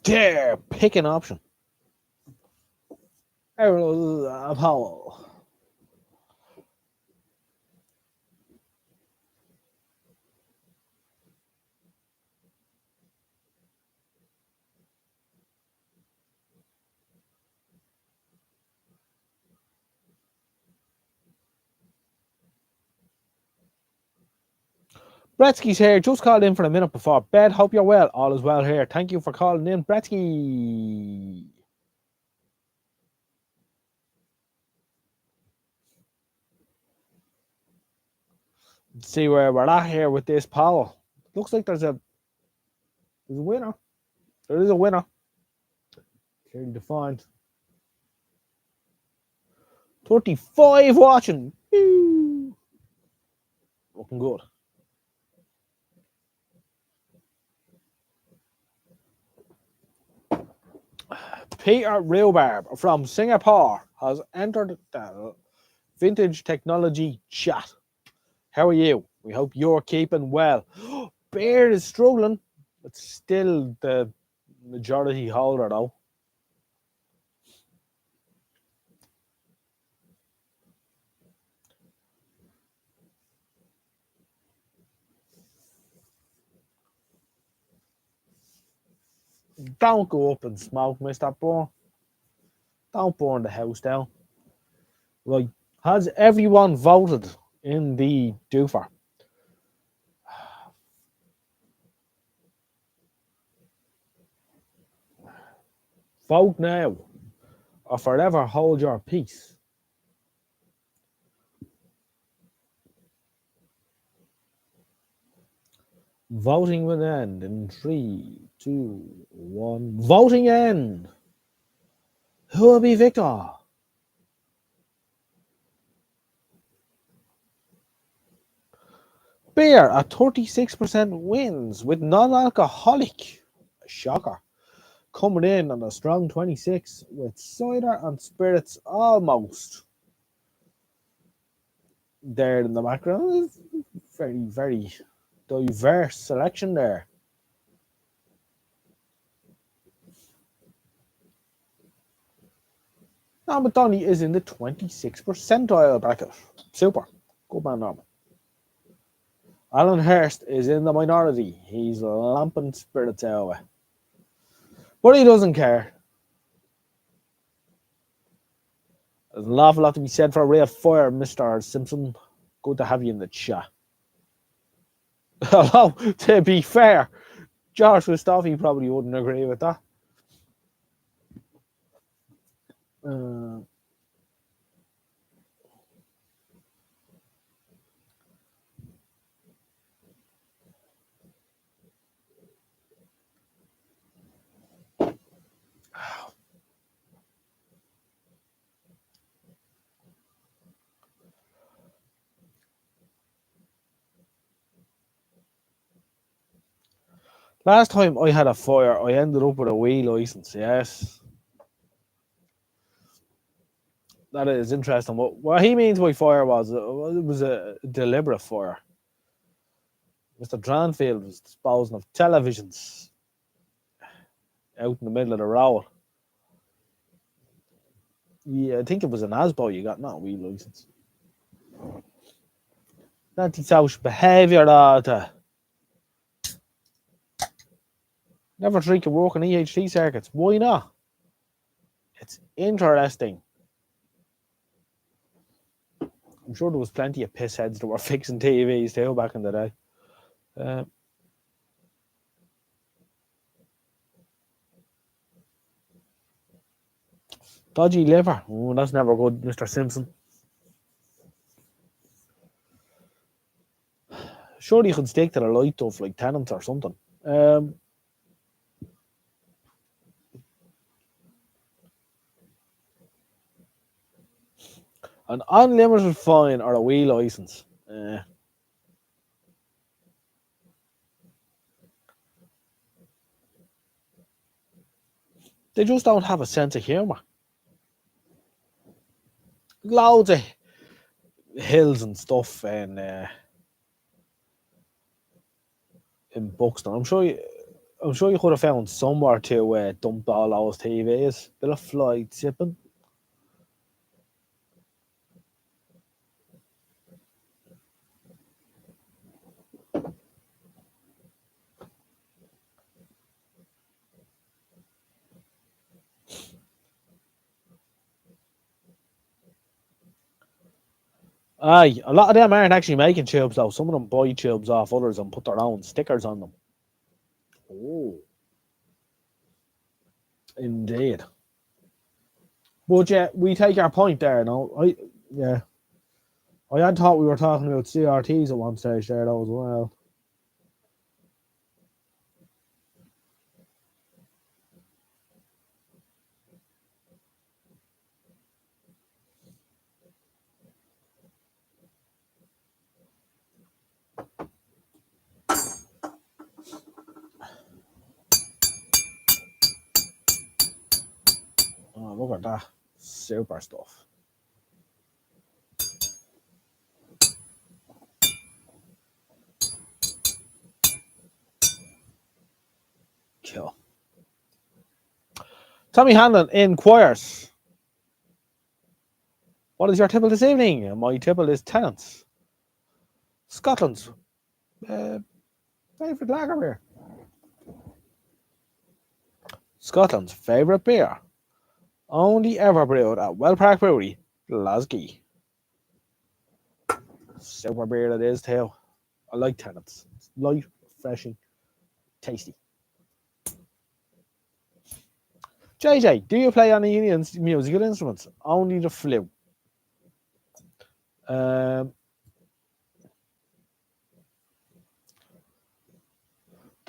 There, pick an option. Powell. Bretsky's here. Just called in for a minute before bed. Hope you're well. All is well here. Thank you for calling in, Bretsky. Let's see where we're at here with this Powell. Looks like there's a winner. There is a winner. Clearly defined. 35 watching. Woo. Looking good. Peter Rhubarb from Singapore has entered the Vintage Technology chat. How are you? We hope you're keeping well. Bear is struggling, but still the majority holder though. Don't go up in smoke, Mr. Bourne. Don't burn the house down. Right. Has everyone voted in the doofer? Vote now or forever hold your peace. Voting will end in 3, 2, 1. Voting end. Who will be victor? Beer at 36% wins with non-alcoholic. Shocker. Coming in on a strong 26 with cider and spirits almost there in the background. Very, very diverse selection there. Norman Donny is in the 26th percentile bracket. Super. Good man, Norman. Alan Hurst is in the minority. He's lamping spirits away. But he doesn't care. There's an awful lot to be said for a ray of fire, Mr. Simpson. Good to have you in the chat. Although, to be fair, Josh Christophe probably wouldn't agree with that. Last time I had a fire, I ended up with a wee license. Yes, that is interesting. What he means by fire was it was a deliberate fire. Mr. Dranfield was disposing of televisions out in the middle of the road. Yeah, I think it was an ASBO you got, not a wee license. Antisocial behaviour, that. Never drink and work on EHT circuits. Why not? It's interesting. I'm sure there was plenty of pissheads that were fixing TVs too back in the day. Dodgy liver. Oh, that's never good, Mr. Simpson. Surely you could stick to the light stuff like Tenants or something. An unlimited fine or a wee license. They just don't have a sense of humour. Loads of hills and stuff in Buxton. I'm sure you could have found somewhere to dump all those TVs. Bit of fly tipping. Aye, a lot of them aren't actually making tubes though. Some of them buy tubes off others and put their own stickers on them. Oh, indeed. But yeah, we take our point there. No, I had thought we were talking about CRTs at one stage there though as well. Oh, look at that. Super stuff. Cool. Tommy Hanlon inquires, what is your tipple this evening? My tipple is Tenants. Scotland's favourite lager beer. Scotland's favourite beer. Only ever brewed at Well Park Brewery, Glasgow. Super beer it is too. I like Tenants. It's light, refreshing, tasty. JJ, do you play any musical instruments? Only the flute.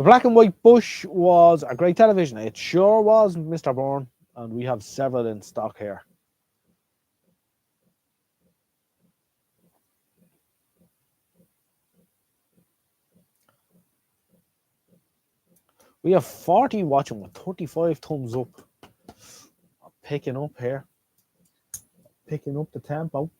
The black and white Bush was a great television. It sure was, Mr. Bourne, and we have several in stock here. We have 40 watching with 35 thumbs up. Picking up here. Picking up the tempo.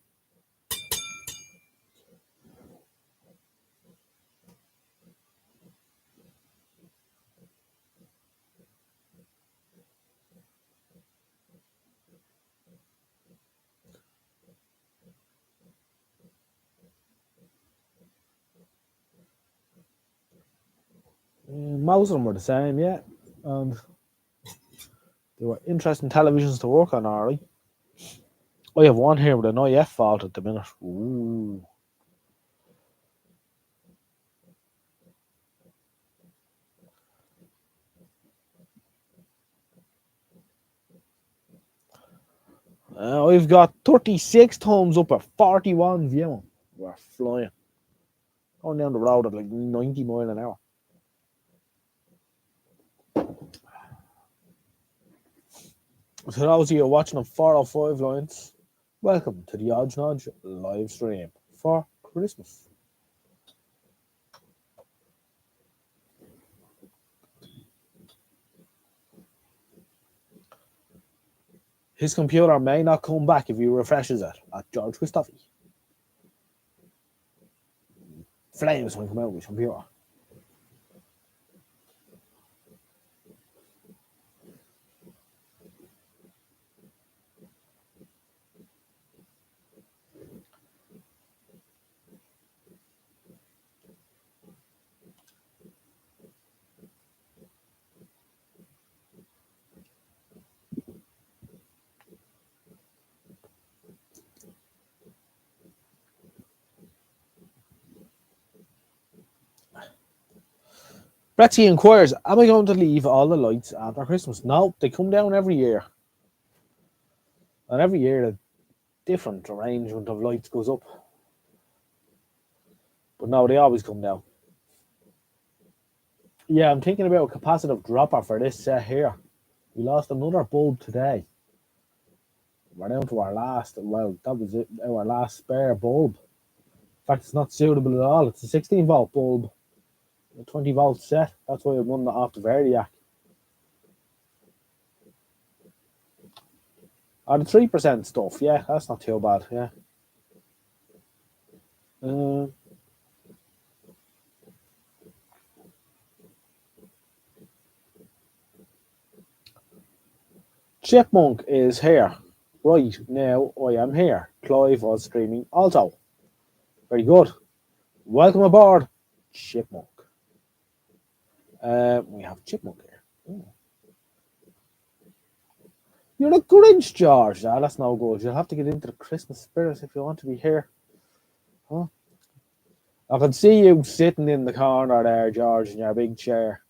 Most of them were the same, yeah. And they were interesting televisions to work on, alright. I have one here with an IF fault at the minute. Ooh. I've got 36 thumbs up at 41 viewing. We're flying. Going down the road at like 90 miles an hour. So those of you watching on 405 lines, welcome to the Odds Nodge live stream for Christmas. His computer may not come back if he refreshes it at George Christophe. Flames will come out of his computer. Betsy inquires, am I going to leave all the lights after Christmas? No, they come down every year. And every year a different arrangement of lights goes up. But no, they always come down. Yeah, I'm thinking about a capacitive dropper for this set here. We lost another bulb today. We're down to our last, well, that was it, our last spare bulb. In fact, it's not suitable at all. It's a 16 volt bulb. A 20 volt set. That's why I'm running it off the Verdiac. Oh, the 3% stuff, yeah, that's not too bad, yeah. Chipmunk is here. Right, now I am here. Clive was streaming also. Very good. Welcome aboard, Chipmunk. We have Chipmunk here. Oh. You're a Grinch, George. Ah, that's no good. You'll have to get into the Christmas spirit if you want to be here. Huh? I can see you sitting in the corner there, George, in your big chair.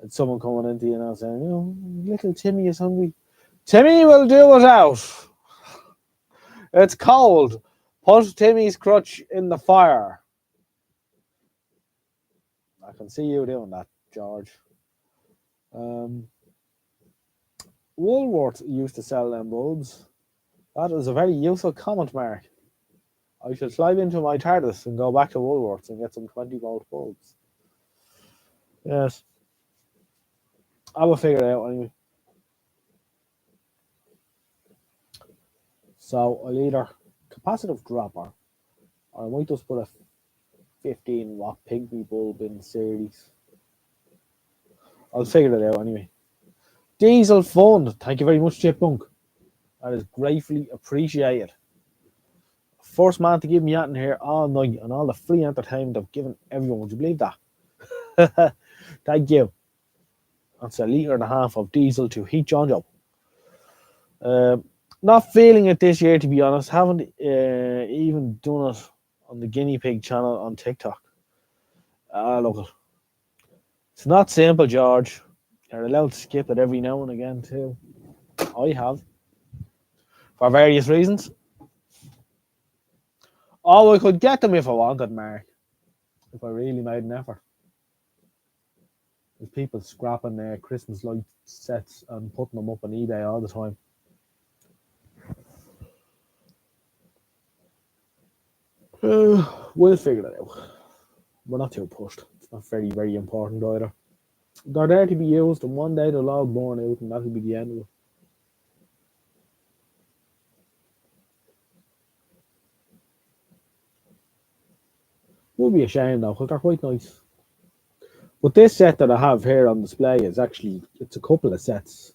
And someone coming into you and saying, oh, little Timmy is hungry. Timmy will do it out. It's cold. Put Timmy's crutch in the fire. I can see you doing that, George. Woolworths used to sell them bulbs. That is a very useful comment, Mark. I shall slide into my TARDIS and go back to Woolworths and get some 20 volt bulbs. Yes. I will figure it out anyway. So I'll either capacitive dropper or I might just put a 15 watt pygmy bulb in the series. I'll figure it out anyway. Diesel Fund. Thank you very much, Chipmunk. That is gratefully appreciated. First man to give me out in here all night and all the free entertainment I've given everyone. Would you believe that? Thank you. That's a litre and a half of diesel to heat John Joe. Not feeling it this year, to be honest. Haven't even done it on the guinea pig channel on TikTok. Look, it's not simple, George. You're allowed to skip it every now and again too. I have, for various reasons. Oh, I could get them if I wanted, Mark. If I really made an effort. There's people scrapping their Christmas light sets and putting them up on eBay all the time. We'll figure it out. We're not too pushed. It's not very, very important either. They're there to be used, and one day they'll all burn out, and that'll be the end of it. Would be a shame though, because they're quite nice. But this set that I have here on display is actually, it's a couple of sets.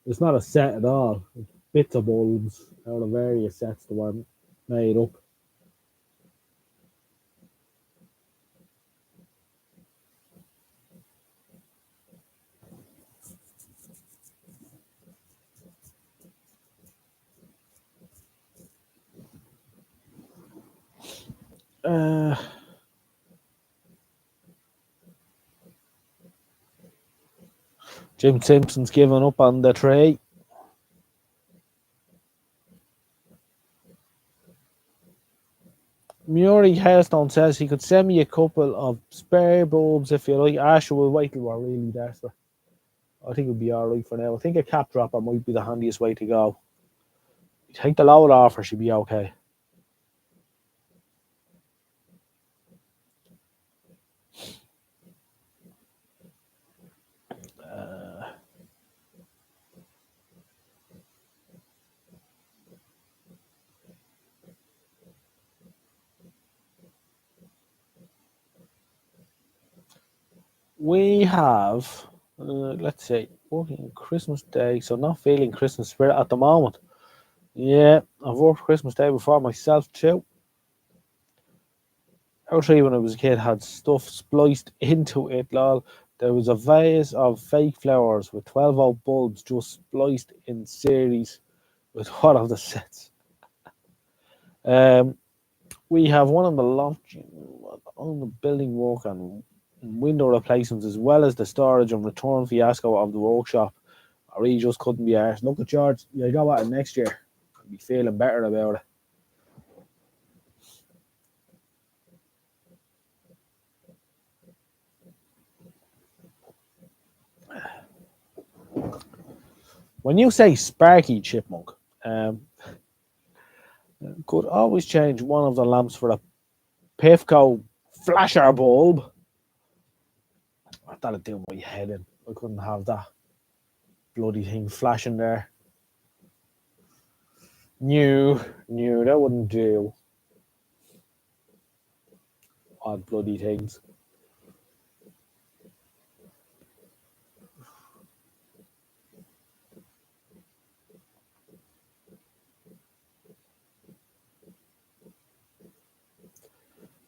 It's not a set at all. It's bits of bulbs out of various sets that were made up. Jim Simpson's given up on the tray. Murray Hailstone says he could send me a couple of spare bulbs if you like. Ash, will wait till we're really desperate. I think it'll be alright for now. I think a cap dropper might be the handiest way to go. Take the load off her, she'll be okay. We have, let's see, working Christmas Day, so not feeling Christmas spirit at the moment. Yeah, I've worked Christmas Day before myself too. Our tree when I was a kid had stuff spliced into it, lol. There was a vase of fake flowers with 12-volt bulbs just spliced in series with one of the sets. We have one on the launch, on the building work and window replacements, as well as the storage and return fiasco of the workshop. I really just couldn't be arsed. Look at George, you go at it next year. I'll be feeling better about it. When you say Sparky Chipmunk, could always change one of the lamps for a Pifco flasher bulb. That'd do my head in. I couldn't have that bloody thing flashing there. New, that wouldn't do. Odd bloody things.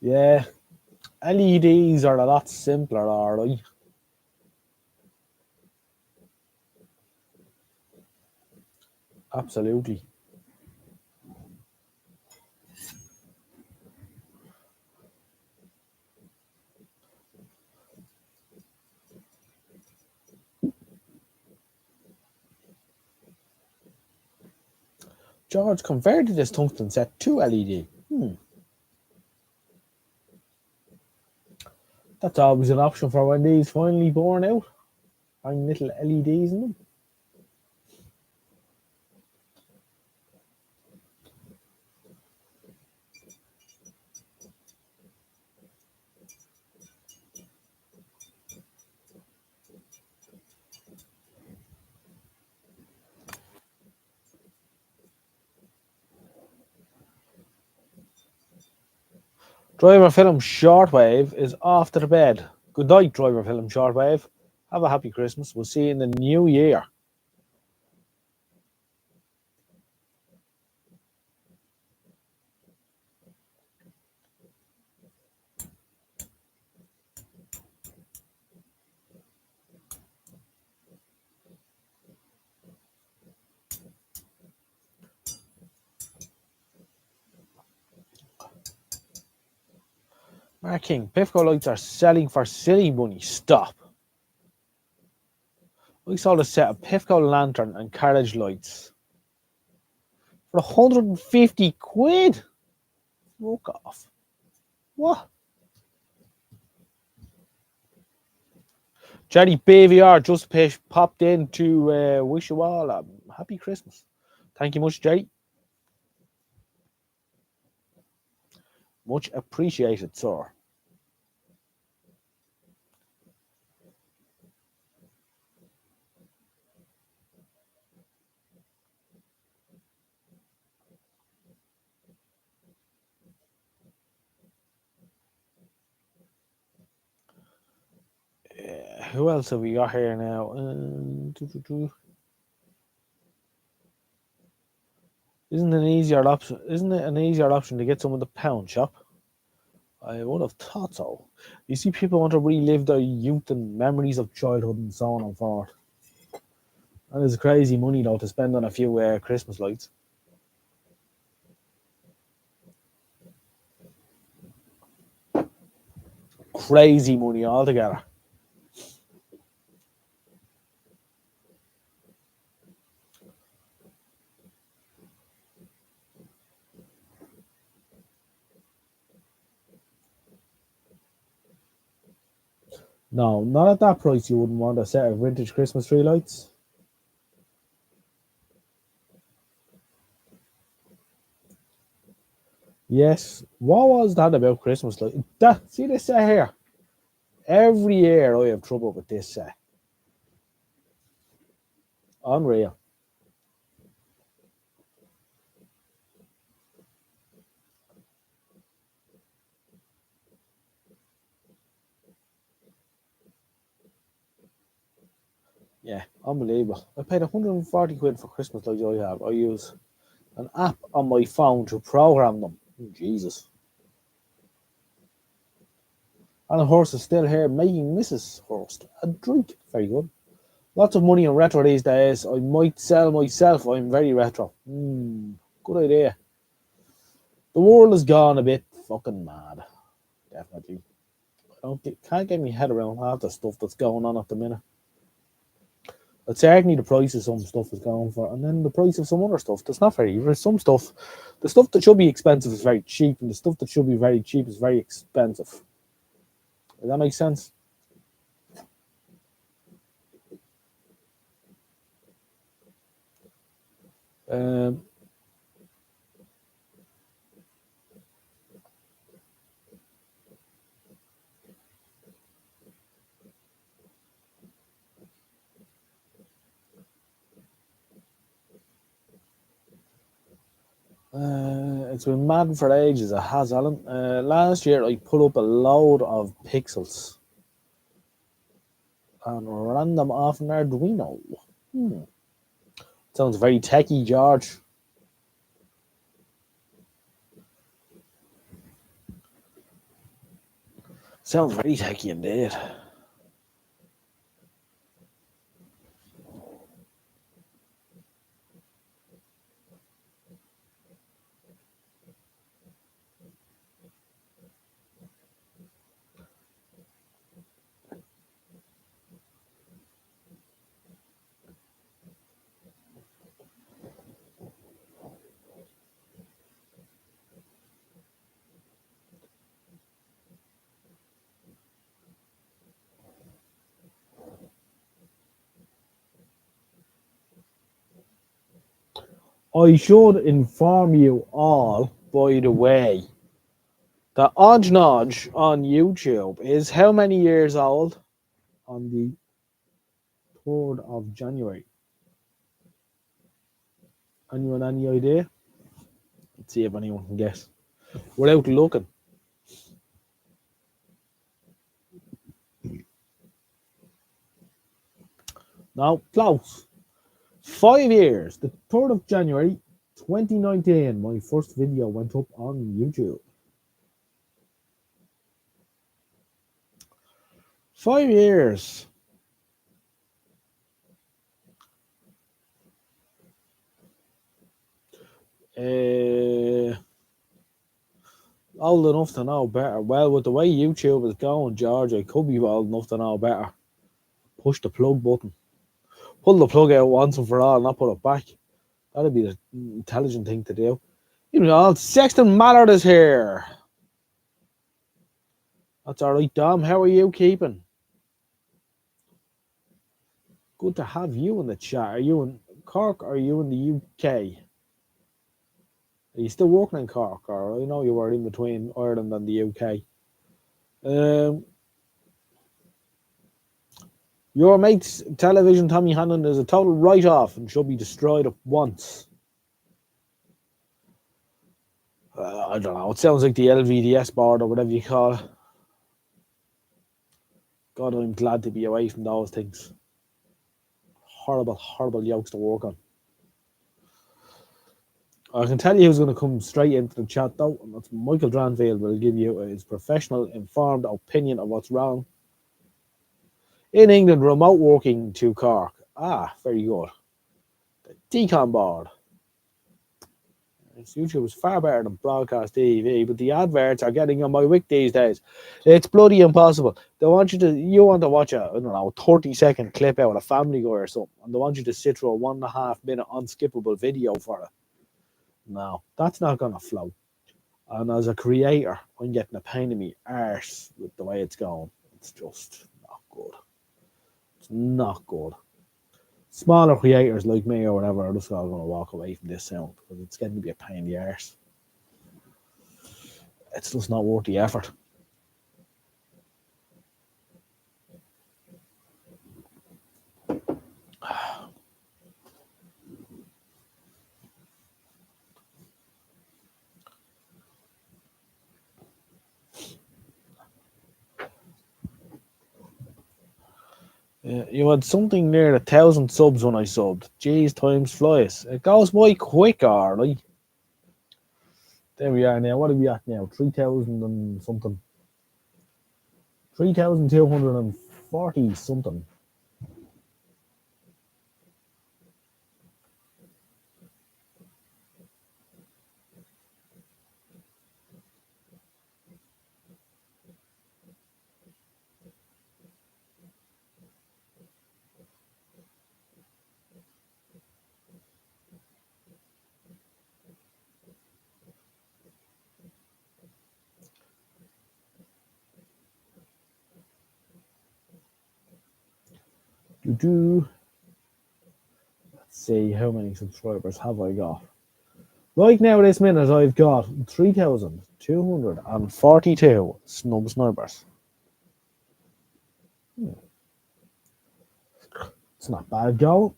Yeah, LEDs are a lot simpler, are they? Absolutely. George converted his tungsten set to LED. That's always an option for when these finally born out. Having little LEDs in them. Driver Film Shortwave is off to the bed. Good night, Driver Film Shortwave. Have a happy Christmas. We'll see you in the new year. Mark King, Pifco lights are selling for silly money. Stop. We sold a set of Pifco lantern and carriage lights for 150 quid. Fuck off. What? Jenny BVR just popped in to wish you all a happy Christmas. Thank you much, Jerry. Much appreciated, sir. Who else have we got here now? Isn't it an easier option? Isn't it an easier option to get some of the pound shop? I would have thought so. You see, people want to relive their youth and memories of childhood and so on and forth. And it's crazy money though to spend on a few Christmas lights. Crazy money altogether. No, not at that price. You wouldn't want a set of vintage Christmas tree lights. Yes. What was that about Christmas light? See this set here. Every year I have trouble with this set. Unreal. Yeah, unbelievable. I paid 140 quid for Christmas lights I have. I use an app on my phone to program them. Jesus. And the horse is still here making Mrs. Horst a drink. Very good. Lots of money on retro these days. I might sell myself. I'm very retro. Good idea. The world has gone a bit fucking mad. Definitely. Can't get my head around half the stuff that's going on at the minute. But certainly the price of some stuff is going for, and then the price of some other stuff that's not very. There's some stuff, the stuff that should be expensive is very cheap, and the stuff that should be very cheap is very expensive. Does that make sense? It's been mad for ages. It has, Alan. Last year I put up a load of pixels and ran them off an Arduino. Sounds very techy, George. Sounds very techy indeed. I should inform you all, by the way, that Odge Nodge on YouTube is how many years old on the 3rd of January? Anyone any idea? Let's see if anyone can guess. Without looking. Now, close. 5 years. The 3rd of January 2019. My first video went up on YouTube. 5 years. Old enough to know better. Well, with the way YouTube is going, George, I could be old enough to know better. Push the plug button. Pull the plug out once and for all, not put it back. That'd be the intelligent thing to do. You know, Sexton Mallard is here. That's all right, Dom. How are you keeping? Good to have you in the chat. Are you in Cork or are you in the UK? Are you still working in Cork, or I know you were in between Ireland and the UK? Um, your mate's television, Tommy Hannon, is a total write-off and should be destroyed at once. I don't know. It sounds like the LVDS board or whatever you call it. God, I'm glad to be away from those things. Horrible, horrible yokes to work on. I can tell you who's going to come straight into the chat, though, and that's Michael Dranfield will give you his professional, informed opinion of what's wrong. In England, remote working to Cork. Ah, very good. The decon board. YouTube is far better than broadcast TV, but the adverts are getting on my wick these days. It's bloody impossible. You want to watch a, I don't know, 30-second clip out of Family Guy or something, and they want you to sit through a 1.5 minute unskippable video for it. No, that's not going to flow. And as a creator, I'm getting a pain in my arse with the way it's going. It's just not good. It's not good. Smaller creators like me or whatever are just all going to walk away from this sound because it's getting to be a pain in the arse. It's just not worth the effort. You had something near 1,000 subs when I subbed. Jeez, times flies. It goes by quick, alright. There we are now. What are we at now? 3,000 and something. 3,240 something. Let's see, how many subscribers have I got? Right now, this minute, I've got 3,242 snubsnibers. It's not bad going.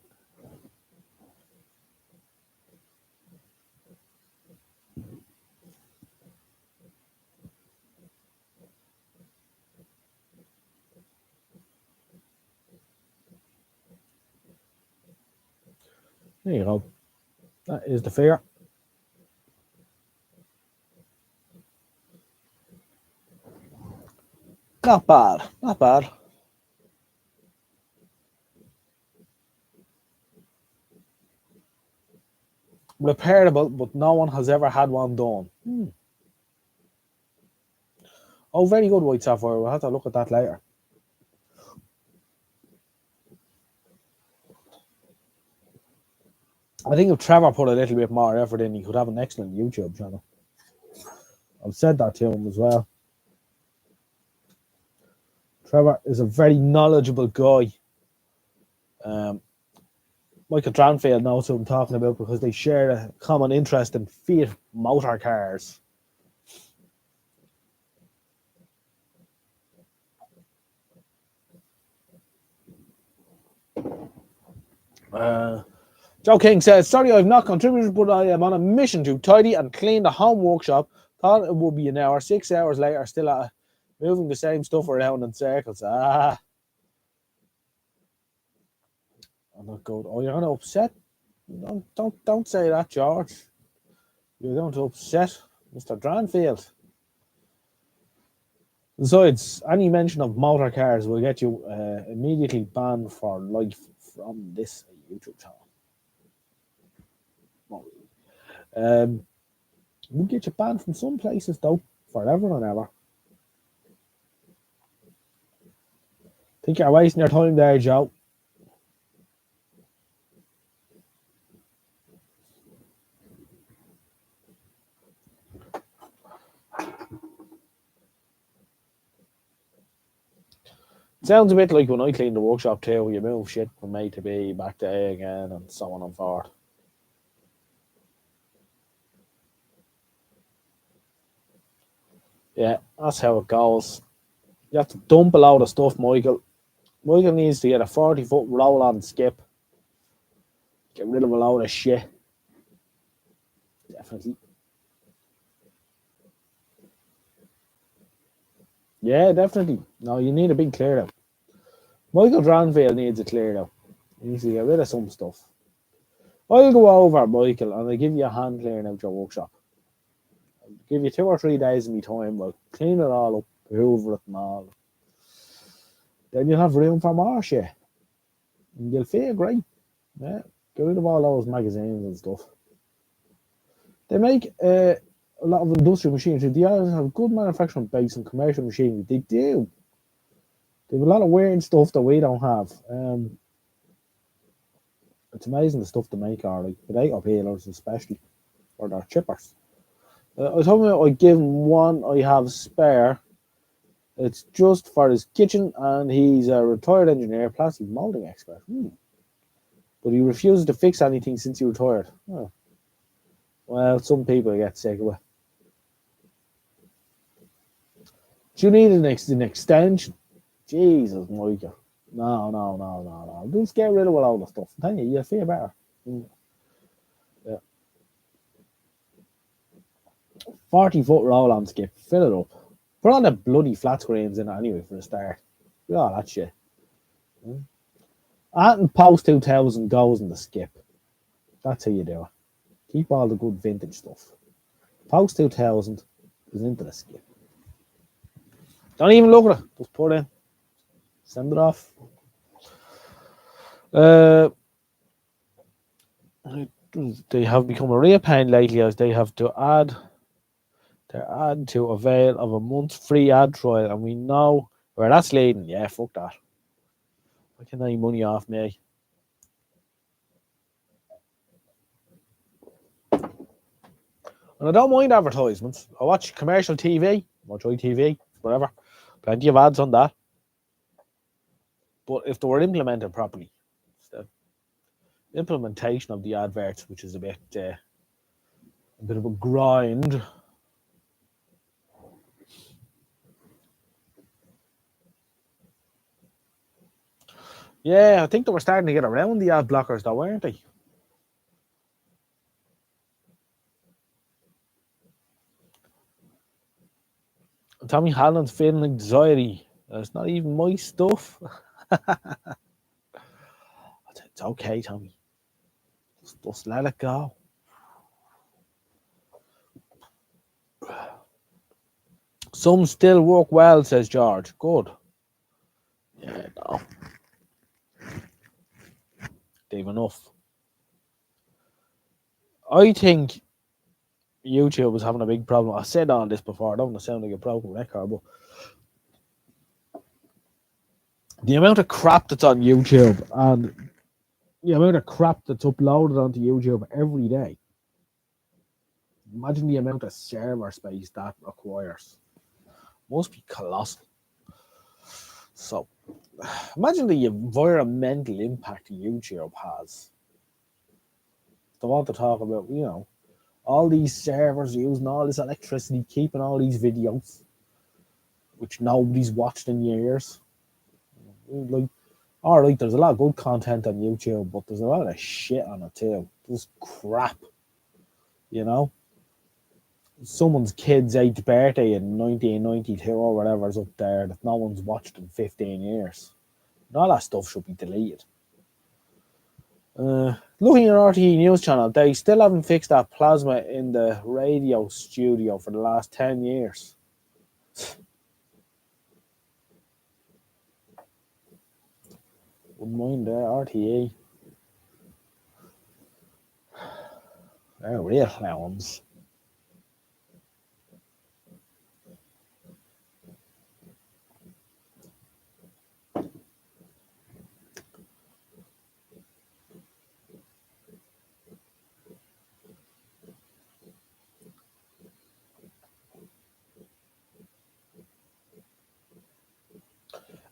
There you go. That is the figure. Not bad. Not bad. Repairable, but no one has ever had one done. Oh, very good, White Sapphire. We'll have to look at that later. I think if Trevor put a little bit more effort in, he could have an excellent YouTube channel. I've said that to him as well. Trevor is a very knowledgeable guy. Michael Dranfield knows who I'm talking about because they share a common interest in Fiat motor cars. Joe King says, sorry I've not contributed, but I am on a mission to tidy and clean the home workshop. Thought it would be an hour. 6 hours later, still moving the same stuff around in circles. I'm not good. Oh, you're going to upset? Don't say that, George. You're going to upset Mr. Dranfield. Besides, any mention of motor cars will get you immediately banned for life from this YouTube channel. We'll get you banned from some places, though, forever and ever. Think you're wasting your time there, Joe. sounds a bit like when I clean the workshop too. You move shit from A to B, back to A again, and so on and forth. Yeah, that's how it goes. You have to dump a load of stuff, Michael. Michael needs to get a 40-foot roll on skip. Get rid of a load of shit. Definitely. Yeah, definitely. No, you need a big clear out. Michael Dranville needs a clear out. He needs to get rid of some stuff. I'll go over, Michael, and I'll give you a hand clearing out your workshop. I'll give you 2 or 3 days of me time. We'll clean it all up, hoover it and all. Then you'll have room for more shit. And you'll feel great. Yeah. Get rid of all those magazines and stuff. They make a lot of industrial machinery. They always have good manufacturing base and commercial machinery. They do. They have a lot of weird stuff that we don't have. It's amazing the stuff they make are like potato peelers, especially, or their chippers. I told him I'd give him one I have spare. It's just for his kitchen, and he's a retired engineer, plastic molding expert. But he refuses to fix anything since he retired. Oh. Well, some people get sick of it. Do you need an extension? Jesus, Michael. No. Just get rid of all the stuff. I'm telling you, you'll feel better. Yeah. 40-foot roll on skip. Fill it up. Put on the bloody flat screens in it anyway for a start. Do all that shit. And post 2000 goes in the skip. That's how you do it. Keep all the good vintage stuff. Post 2000 is into the skip. Don't even look at it. Just put it in. Send it off. They have become a real pain lately as they have to add their ad to avail of a month's free ad trial, and we know where that's leading. Yeah, fuck that. Why can't any money off me? And I don't mind advertisements. I watch commercial TV, watch ITV, whatever. Plenty of ads on that. But if they were implemented properly, it's the implementation of the adverts, which is a bit of a grind. Yeah, I think they were starting to get around the ad blockers, though, weren't they? Tommy Holland's feeling anxiety. It's not even my stuff. It's okay, Tommy. Just let it go. Some still work well, says George. Good. Yeah, no. They've enough. I think YouTube was having a big problem. I said all this before. I don't want to sound like a broken record, but the amount of crap that's on YouTube and the amount of crap that's uploaded onto YouTube every day. Imagine the amount of server space that requires. Must be colossal. So, imagine the environmental impact YouTube has. They want to talk about, all these servers using all this electricity, keeping all these videos, which nobody's watched in years. Like, all right, there's a lot of good content on YouTube, but there's a lot of shit on it too. Just crap, Someone's kid's 8th birthday in 1992 or whatever's up there that no one's watched in 15 years. And all that stuff should be deleted. Looking at RTE News Channel, they still haven't fixed that plasma in the radio studio for the last 10 years. Wouldn't mind there, RTE. They're real clowns.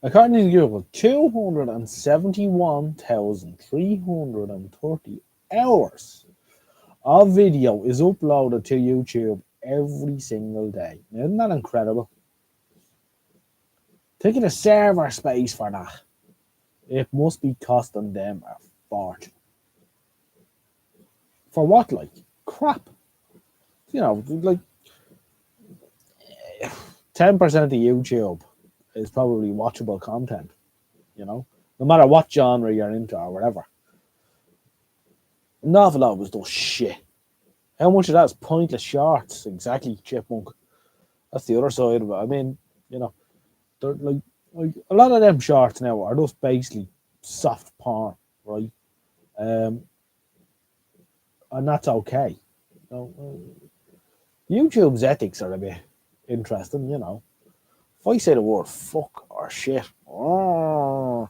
According to Google, 271,330 hours of video is uploaded to YouTube every single day. Now, isn't that incredible? Taking a server space for that, it must be costing them a fortune. For what, like? Crap. You know, like 10% of YouTube is probably watchable content, you know, no matter what genre you're into or whatever. An awful lot was those shit. How much of that is pointless shorts? Exactly, Chipmunk. That's the other side of it. I mean, you know, they're like a lot of them shorts now are just basically soft porn, right? Um, and that's okay. You know, YouTube's ethics are a bit interesting, you know. If I say the word fuck or shit, oh,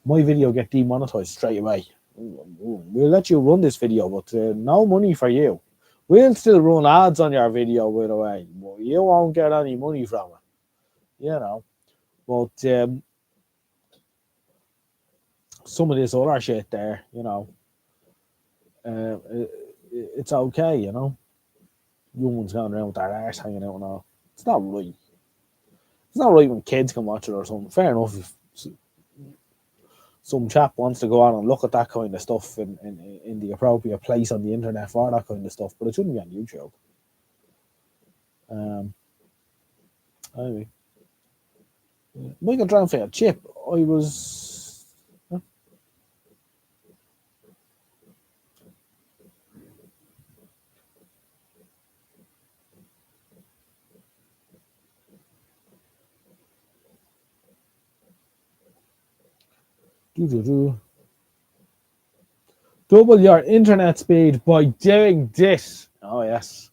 my video get demonetized straight away. We'll let you run this video, but no money for you. We'll still run ads on your video, by the way, but you won't get any money from it, you know. But some of this other shit there, you know, it's okay, you know. Humans going around with their arse hanging out and all. It's not right. It's not right when kids can watch it or something. Fair enough if some chap wants to go on and look at that kind of stuff in the appropriate place on the internet for that kind of stuff, but it shouldn't be on YouTube. Anyway, Michael Dranfield, Chip, I was. Huh? Double your internet speed by doing this. Oh, yes.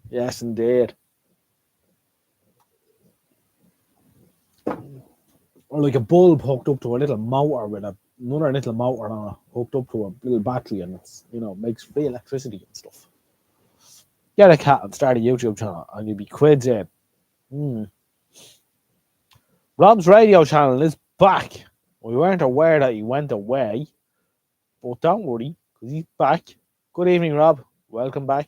Yes, indeed. Or like a bulb hooked up to a little motor with another little motor on it, hooked up to a little battery, and it's, you know, makes free electricity and stuff. Get a cat and start a YouTube channel, and you'll be quids in. Rob's radio channel is back. We weren't aware that he went away, but don't worry, because he's back. Good evening, Rob. Welcome back.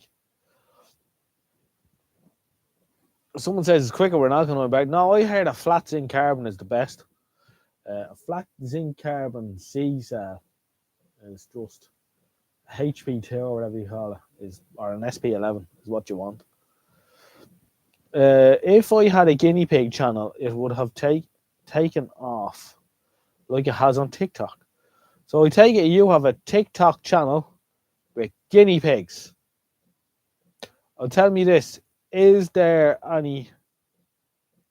Someone says it's quicker when alkaline back. No, I heard a flat zinc carbon is the best. A flat zinc carbon C cell is just HP2 or whatever you call it, or an SP11 is what you want. If I had a guinea pig channel, it would have taken off like it has on TikTok. So I take it you have a TikTok channel with guinea pigs. Tell me this: is there any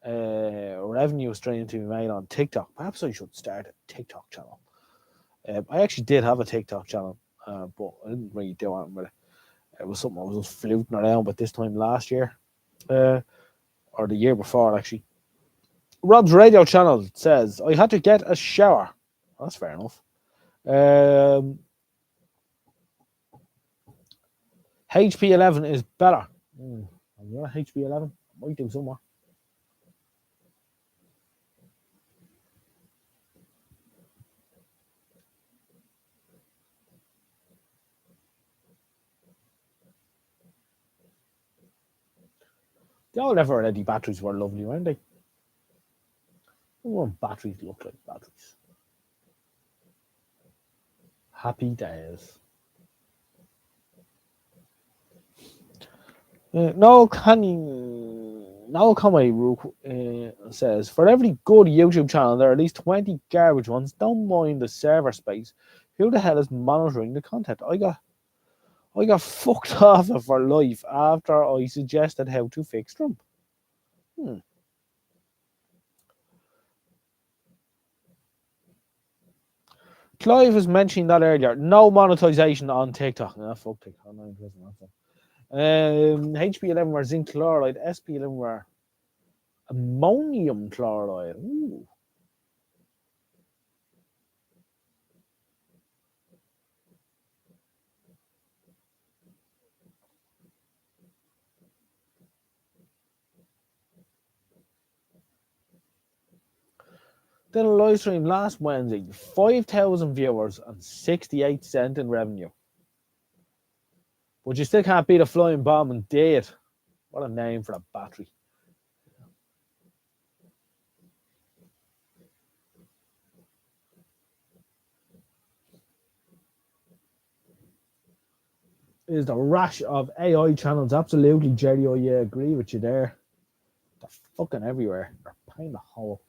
revenue stream to be made on TikTok? Perhaps I should start a TikTok channel. I actually did have a TikTok channel, but I didn't really do anything with it. It was something I was just fluting around with this time last year, or the year before, actually. Rob's radio channel says I had to get a shower. Well, that's fair enough. HP11 is better. I'm going HP11. Might do somewhere. The old ever-ready batteries were lovely, weren't they? What batteries look like batteries? Happy days. Noel Conway says, for every good YouTube channel, there are at least 20 garbage ones. Don't mind the server space. Who the hell is monitoring the content? I got fucked off for life after I suggested how to fix Trump. Clive was mentioning that earlier. No monetization on TikTok. No, fuck TikTok. I'm not interested in that. HP11 were zinc chloride. SP11 were ammonium chloride. Ooh. Did a live stream last Wednesday, 5,000 viewers and 68 cents in revenue. But you still can't beat a flying bomb and date. What a name for a battery. Is the rash of AI channels. Absolutely, Jerry. Oh, yeah, agree with you there. They're fucking everywhere. They're paying the hole.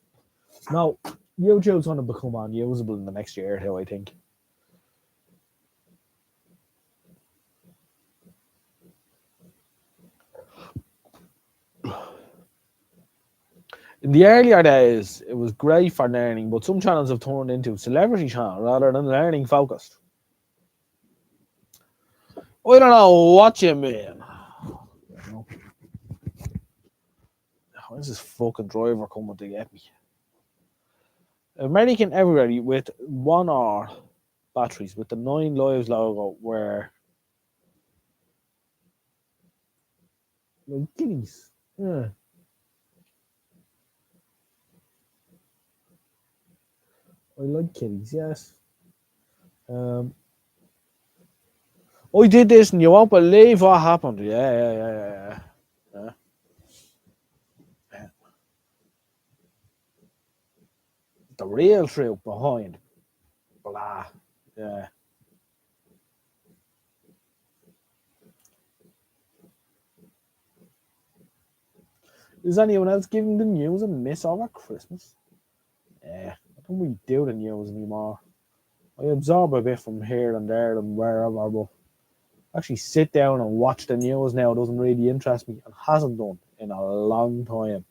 No, YouTube's going to become unusable in the next year or two, I think. In the earlier days, it was great for learning, but some channels have turned into celebrity channel rather than learning focused. I don't know what you mean. When's this fucking driver coming to get me? American everybody with 1 hour batteries with the 9 Lives logo were like guineas. Yeah. I like kitties, yes. I did this and you won't believe what happened. Yeah. The real truth behind blah. Yeah. Is anyone else giving the news a miss over Christmas? Yeah, I don't really do the news anymore. I absorb a bit from here and there and wherever, but actually sit down and watch the news now doesn't really interest me and hasn't done in a long time.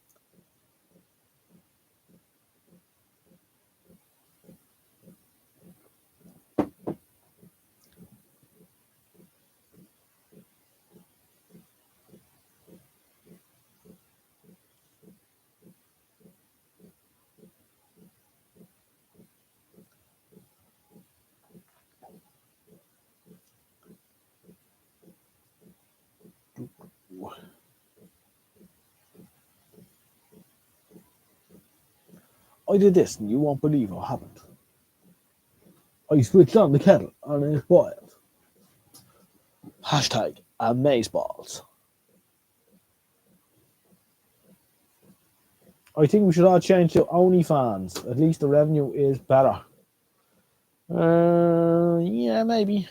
I did this and you won't believe what happened. I switched on the kettle and it boiled. Hashtag amazeballs. I think we should all change to OnlyFans. At least the revenue is better. Yeah, maybe.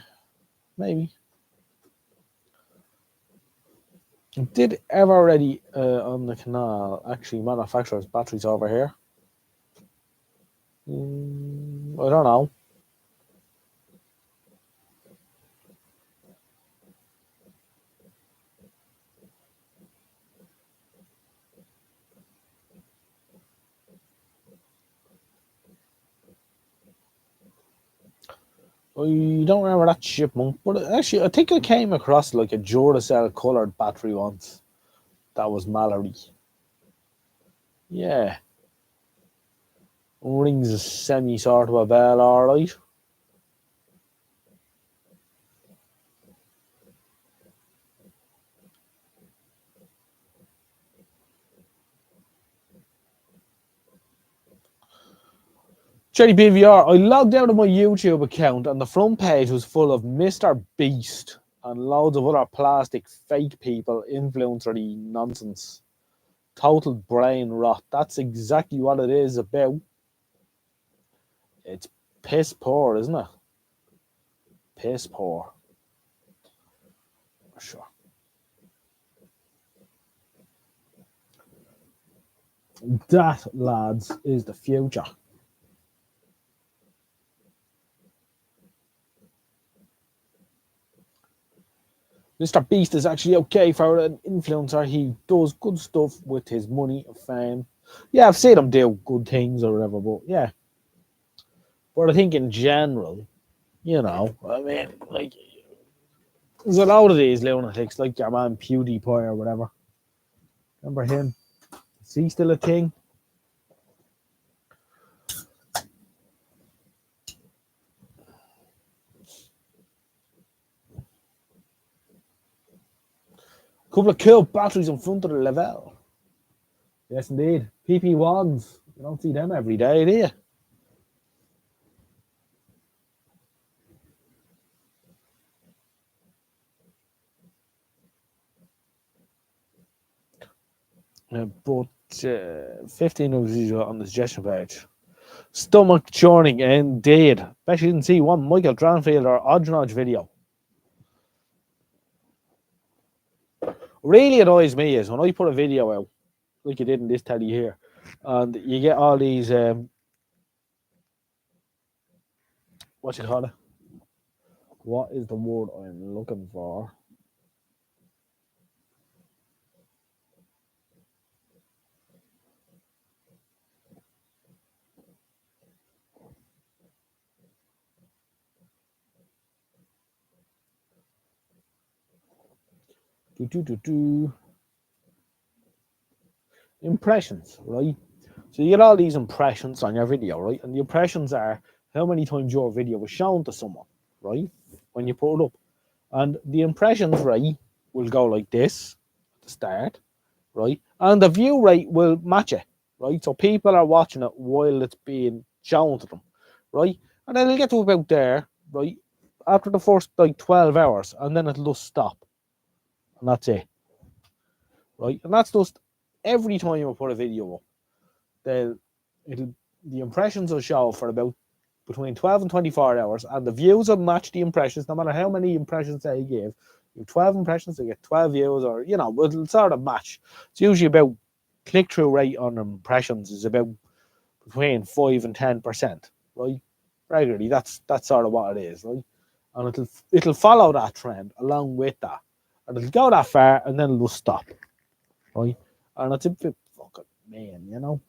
Did ever already on the canal actually manufacture batteries over here? I don't know. I don't remember that shipment, but actually, I think I came across like a Duracell coloured battery once. That was Mallory. Yeah. Rings a semi sort of a bell, alright. Jerry BVR, I logged out of my YouTube account and the front page was full of Mr. Beast and loads of other plastic fake people, influencery nonsense. Total brain rot. That's exactly what it is about. It's piss poor, isn't it? Piss poor. Sure. That, lads, is the future. Mr. Beast is actually okay for an influencer. He does good stuff with his money and fame. Yeah, I've seen him do good things or whatever, but yeah. But I think in general, you know, I mean, like, there's a lot of these lunatics, like your man PewDiePie or whatever. Remember him? Is he still a thing? Couple of cool batteries in front of the level. Yes, indeed. PP1s. You don't see them every day, do you? But 15 of these are on the suggestion page. Stomach churning, indeed. Bet you didn't see one Michael Dranfield or Odgenodge video. Really annoys me is when I put a video out, like you did in this telly here, and you get all these, what you call it? What is the word I'm looking for? Impressions, right? So you get all these impressions on your video, right? And the impressions are how many times your video was shown to someone, right? When you put it up. And the impressions rate will go like this at the start, right? And the view rate will match it, right? So people are watching it while it's being shown to them, right? And then it'll get to about there, right? After the first like 12 hours, and then it'll just stop. And that's it. Right? And that's just every time you put a video up, the impressions will show for about between 12 and 24 hours, and the views will match the impressions no matter how many impressions they give. You have 12 impressions, they get 12 views, or it'll sort of match. It's usually about click-through rate on impressions is about between 5 and 10%, right? Regularly, that's sort of what it is, right? And it'll follow that trend along with that. And it'll go that far and then it'll stop. Right? And it's a bit fucking man.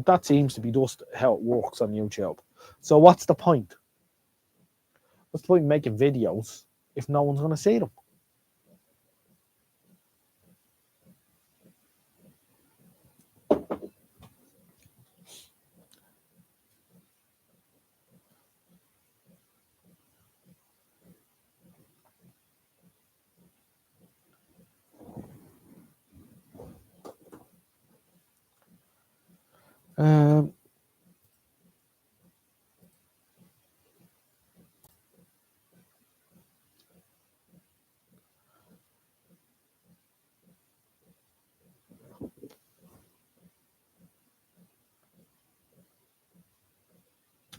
That seems to be just how it works on YouTube. So what's the point? What's the point in making videos if no one's going to see them? Um,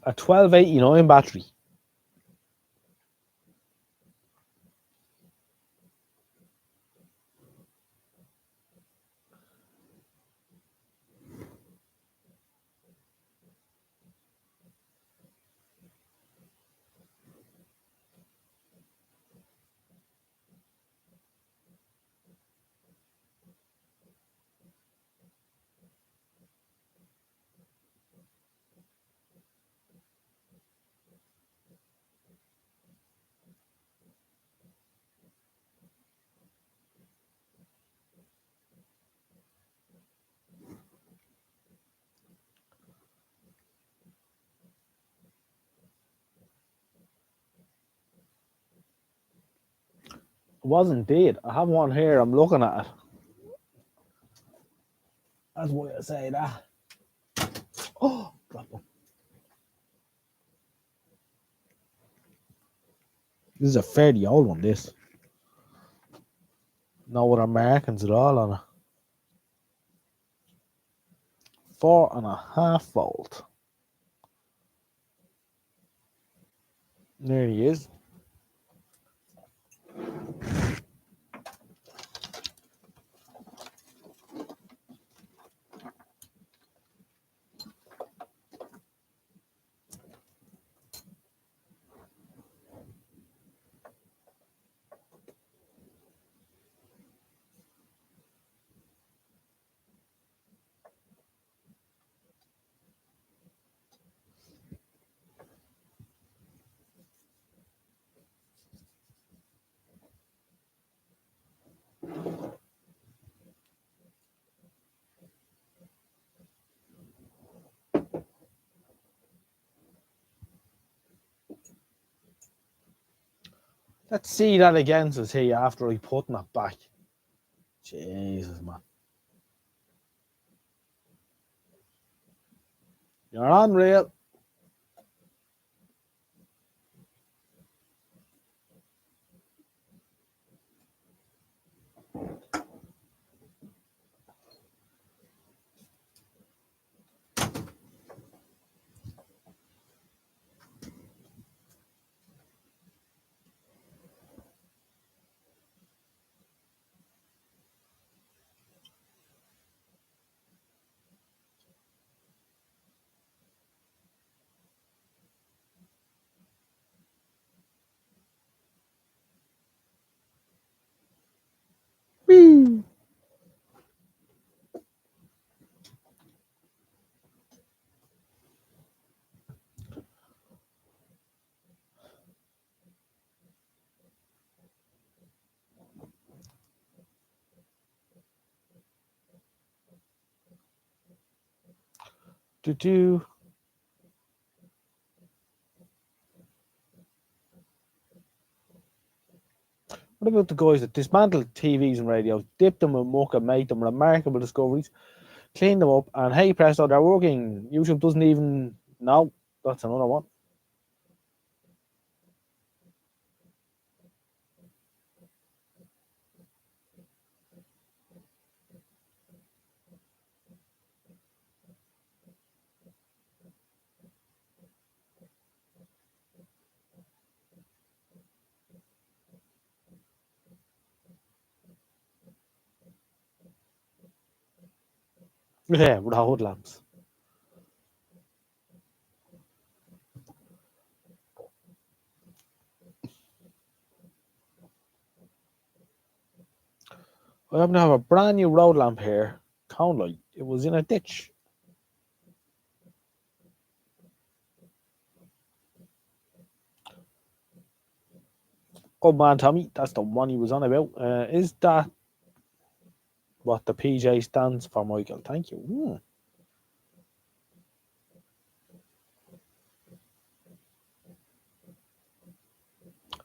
a 1289 battery. It was indeed. I have one here. I'm looking at it. That's why I say that. Oh, drop one. This is a fairly old one, this. No other markings at all on it. 4.5 volt. There he is. Let's see that again to see after I putting it back. Jesus, man. You're unreal. Whee! Do. What about the guys that dismantled TVs and radios, dipped them in muck and made them remarkable discoveries, cleaned them up, and hey presto, they're working. YouTube doesn't even know. That's another one. Yeah, with the hood lamps. I happen to have a brand new road lamp here. Count light. It was in a ditch. Oh man, Tommy, that's the one he was on about. Is that what the PJ stands for, Michael? Thank you.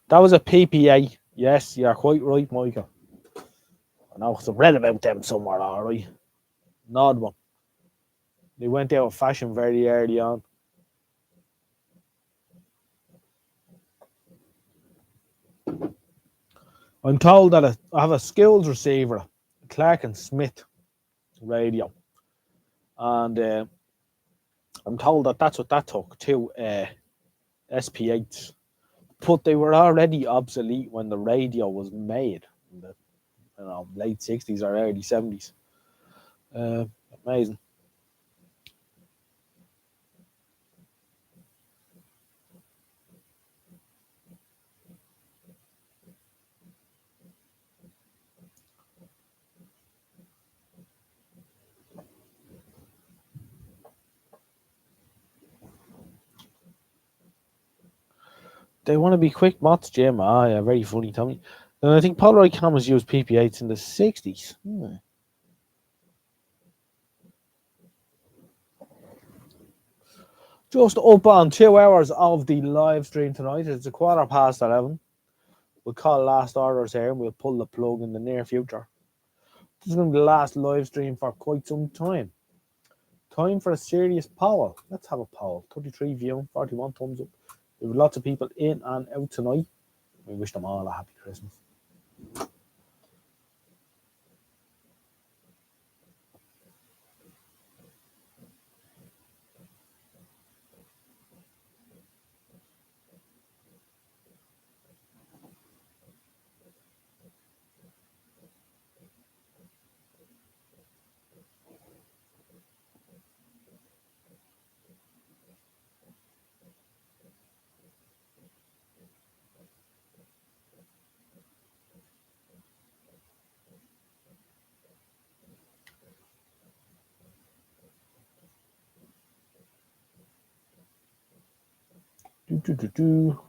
That was a PPA. Yes, you're quite right, Michael. I know, because I've read about them somewhere, all right. Nod one. They went out of fashion very early on. I'm told that I have a skills receiver, Clark and Smith radio, and I'm told that that's what that took, two SP8s. But they were already obsolete when the radio was made in the late 60s or early 70s. Uh, Amazing. They want to be quick mods, Jim. Ah, yeah, very funny, Tommy. And I think Polaroid cameras used PP8s in the 60s. Just up on 2 hours of the live stream tonight. It's a 11:15. We'll call last orders here and we'll pull the plug in the near future. This is going to be the last live stream for quite some time. Time for a serious poll. Let's have a poll. 33 viewing, 41 thumbs up. There were lots of people in and out tonight. We wish them all a happy Christmas. Do, do, do, do.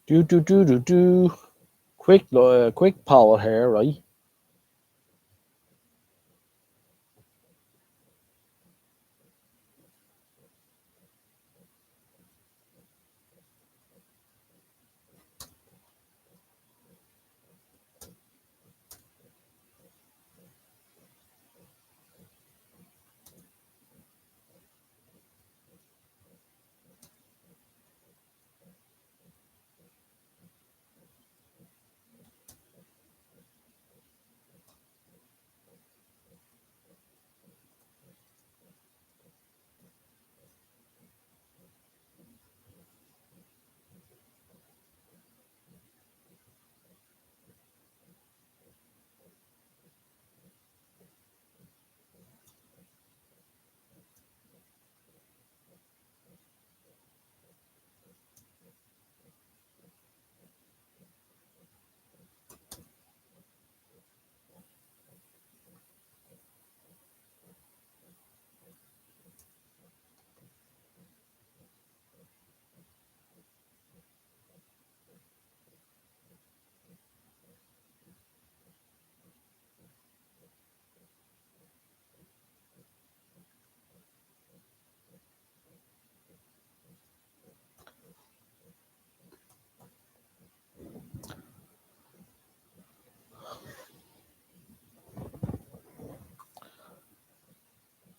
Do. Quick power here, right?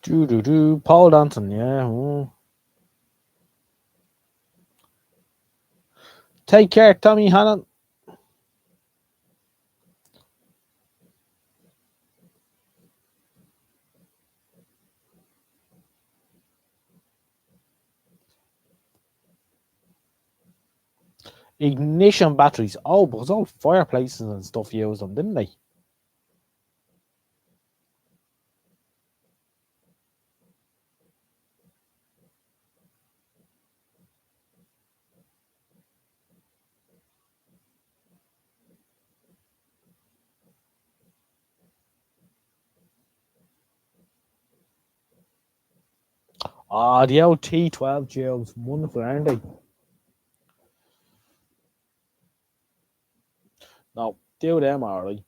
Do. Paul Danton, yeah. Take care, Tommy Hannon. Ignition batteries. Oh, but it's all fireplaces and stuff used them, didn't they? Ah, the old T12 tubes. Wonderful, aren't they? No, do them alright.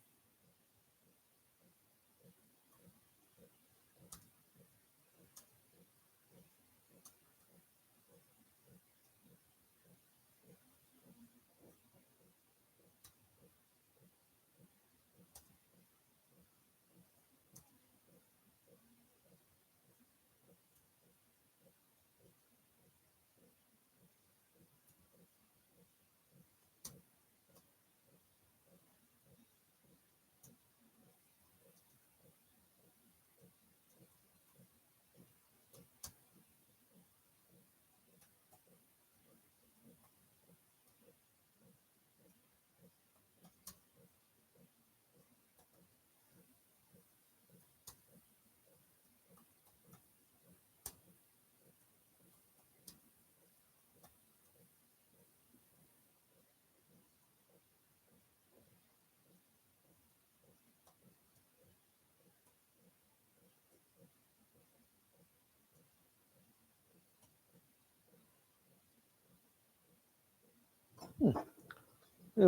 You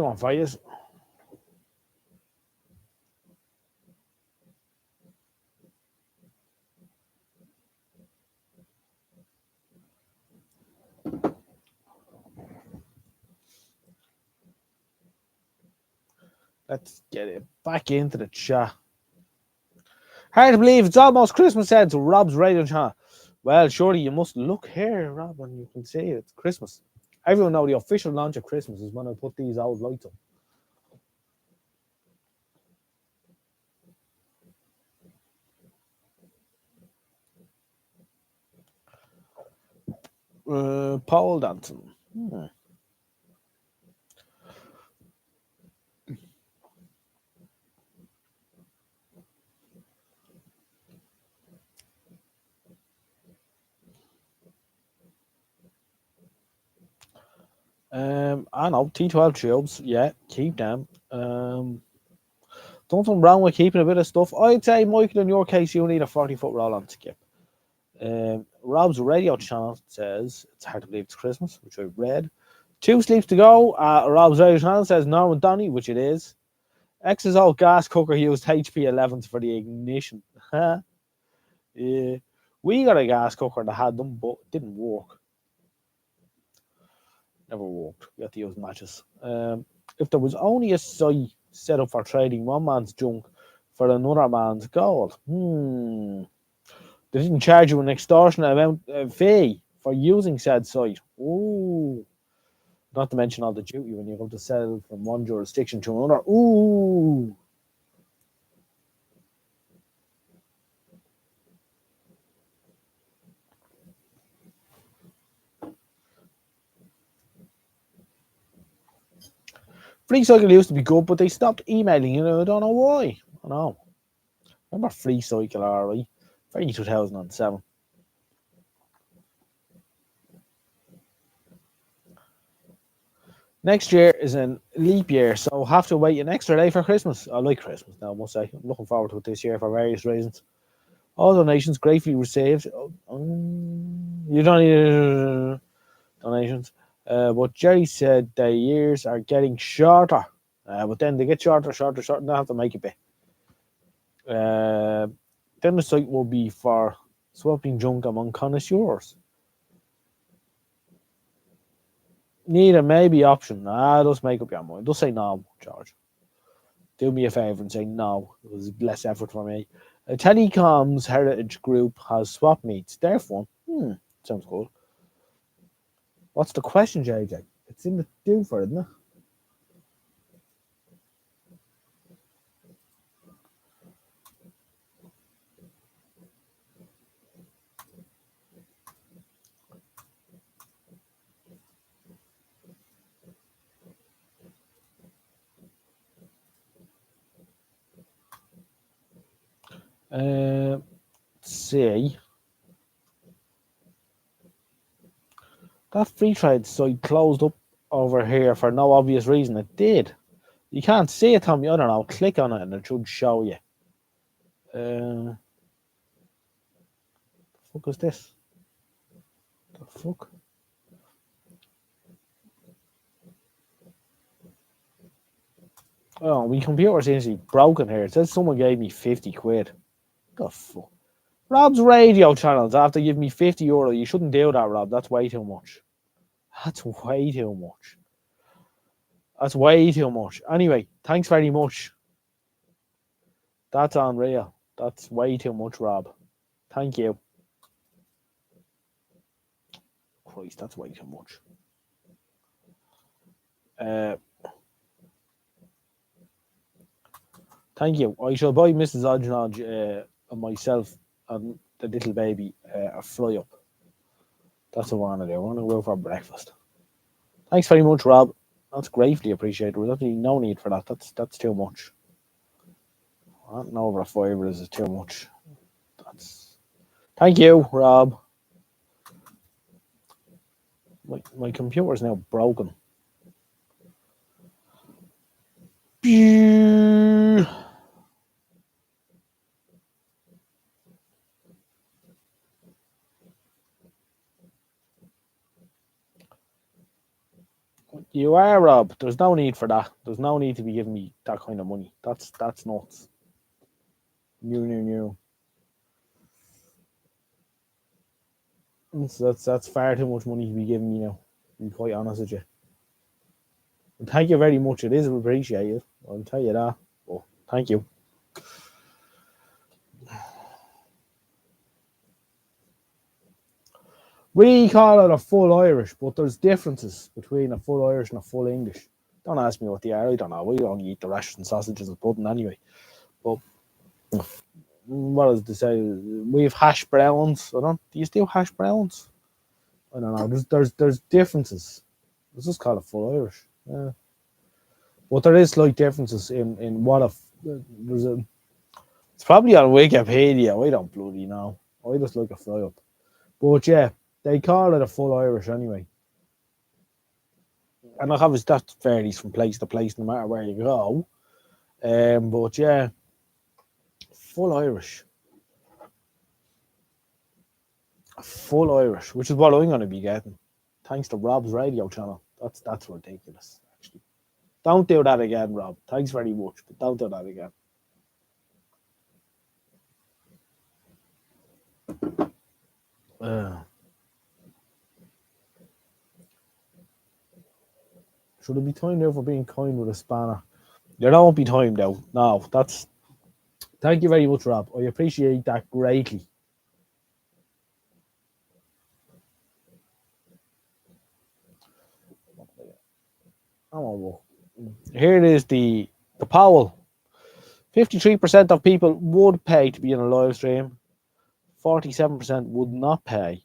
want fires? Let's get it back into the chat. Hard to believe it's almost Christmas, said Rob's radio channel. Well, surely you must look here, Rob, and you can see it's Christmas. Everyone know the official launch of Christmas is when I put these old lights up. Paul Danton. I know T12 tubes. Yeah, keep them. Nothing wrong with keeping a bit of stuff. I'd say, Michael, in your case, you need a 40-foot roll on skip. Rob's radio channel says it's hard to believe it's Christmas, which I've read. 2 sleeps to go. Rob's Radio Channel says Norman Donny, which it is. X's old gas cooker used HP11s for the ignition. Yeah. We got a gas cooker that had them, but it didn't work. Never worked. We had to use matches. If there was only a site set up for trading one man's junk for another man's gold, they didn't charge you an extortionate amount fee for using said site. Ooh. Not to mention all the duty when you go to sell from one jurisdiction to another. Ooh. Free Cycle used to be good, but they stopped emailing. I don't know why. I know. Remember Free Cycle, alright? Very 2007. Next year is a leap year, so have to wait an extra day for Christmas. I like Christmas now, I must say. I'm looking forward to it this year for various reasons. All donations gratefully received. You don't need donations. But Jerry said the years are getting shorter. But then they get shorter, and they have to make a bit. Then the site will be for swapping junk among connoisseurs. Need a maybe option. Just make up your mind. Just say no, George. Do me a favour and say no. It was less effort for me. A Telecom's Heritage Group has swap meets. They're fun. Sounds good. What's the question, JJ? It's in the do for it, isn't it? Let's see. That free trade site closed up over here for no obvious reason. It did. You can't see it, Tommy. I don't know. Click on it and it should show you. The fuck is this? The fuck? Oh, my computer seems to be broken here. It says someone gave me 50 quid. The fuck? Rob's Radio Channels after giving me €50. You shouldn't do that, Rob. That's way too much. That's way too much. That's way too much. Anyway, thanks very much. That's unreal. That's way too much, Rob. Thank you. Christ, that's way too much. Thank you. I shall buy Mrs. Odgenodge and myself and the little baby a fly up. That's what I want to do. I want to go for breakfast. Thanks very much, Rob. That's gravely appreciated. There's absolutely no need for that. That's too much. Anything over $5 is too much. Thank you, Rob. My computer is now broken. You are, Rob. There's no need for that. There's no need to be giving me that kind of money. That's nuts. New. That's far too much money to be giving me now. To be quite honest with you. And thank you very much. It is appreciated. I'll tell you that. Oh, thank you. We call it a full Irish, but there's differences between a full Irish and a full English. Don't ask me what they are. I don't know. We don't eat the rashers and sausages and pudding anyway. But what is it to say? We have hash browns. Do you still hash browns? I don't know. There's differences. Let's just call it full Irish. Yeah. But there is slight differences in what there's a. It's probably on Wikipedia. I don't bloody know. I just like a fry up. But yeah, they call it a full Irish anyway. And obviously that varies from place to place, no matter where you go. But yeah, full Irish. Full Irish, which is what I'm going to be getting. Thanks to Rob's Radio Channel. That's ridiculous. Actually, don't do that again, Rob. Thanks very much, but don't do that again. Should it be time now for being kind with a spanner? There won't be time now. No, that's. Thank you very much, Rob. I appreciate that greatly. Oh, here it is. The poll. 53% of people would pay to be in a live stream. 47% would not pay.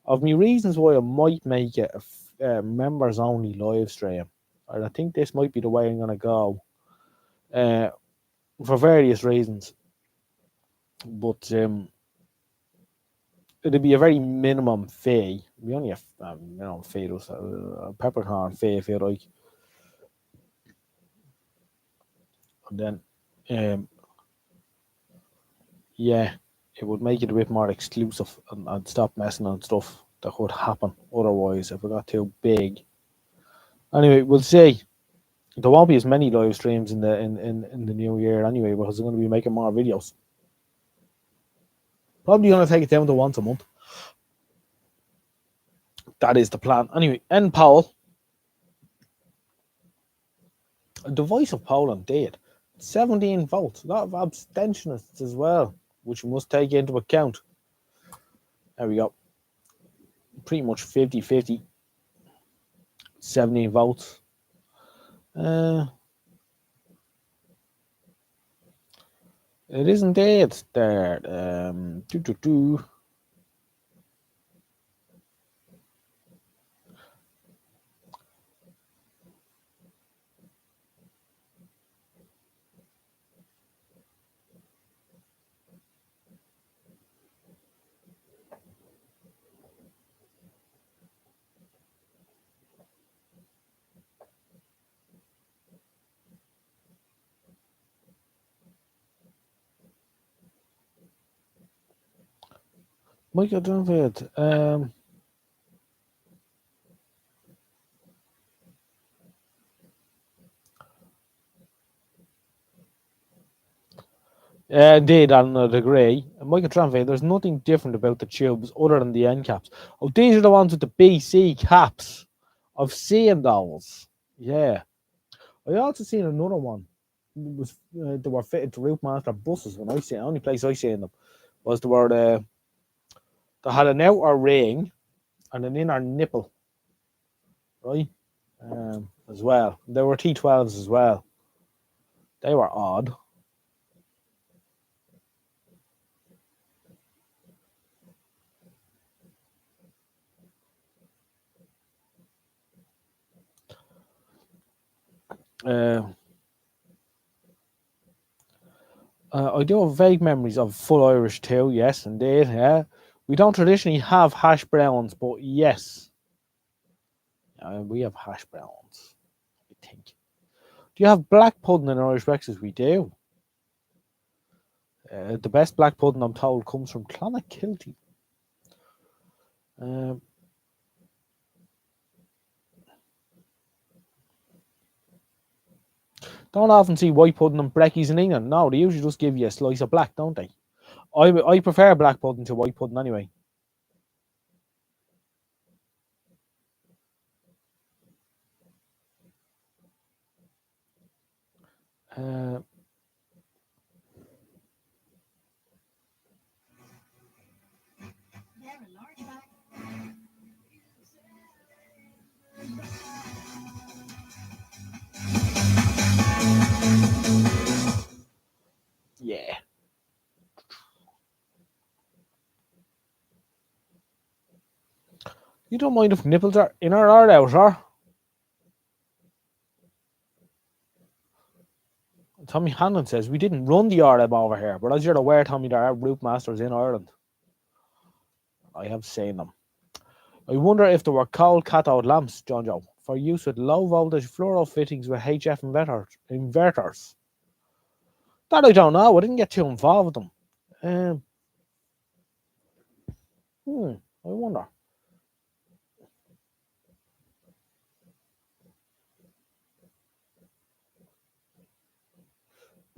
Of me reasons why I might make it a members only live stream. And I think this might be the way I'm going to go. For various reasons. But it'd be a very minimum fee. We only have minimum fee, a peppercorn fee if you like. And then, yeah, it would make it a bit more exclusive and stop messing on stuff that could happen otherwise if it got too big. Anyway, we'll see. There won't be as many live streams in the new year anyway because I'm going to be making more videos. Probably going to take it down to once a month. That is the plan. Anyway, end poll. The voice of Poland did 17 votes. A lot of abstentionists as well, which we must take into account. There we go. Pretty much 50-50. 17 votes. It isn't it there. Michael Dunford. Indeed, on a degree. Michael Tranvey, there's nothing different about the tubes other than the end caps. Oh, these are the ones with the BC caps. I've seen those. Yeah. I also seen another one. It was they were fitted to Routemaster buses when I see it. The only place I seen them was they had an outer ring and an inner nipple, right? As well. There were T12s as well. They were odd. I do have vague memories of full Irish too. Yes, indeed. Yeah, we don't traditionally have hash browns, but yes, we have hash browns. I think. Do you have black pudding in Irish breakfast? We do. The best black pudding, I'm told, comes from Clonakilty. Don't often see white pudding and brekkies in England. No, they usually just give you a slice of black, don't they? I prefer black pudding to white pudding anyway. Yeah. You don't mind if nipples are in or out, or? Tommy Hanlon says, we didn't run the RM over here, but as you're aware, Tommy, there are route masters in Ireland. I have seen them. I wonder if there were cold cathode lamps, John Joe, for use with low voltage fluoro fittings with HF inverters. That I don't know. I didn't get too involved with them. I wonder.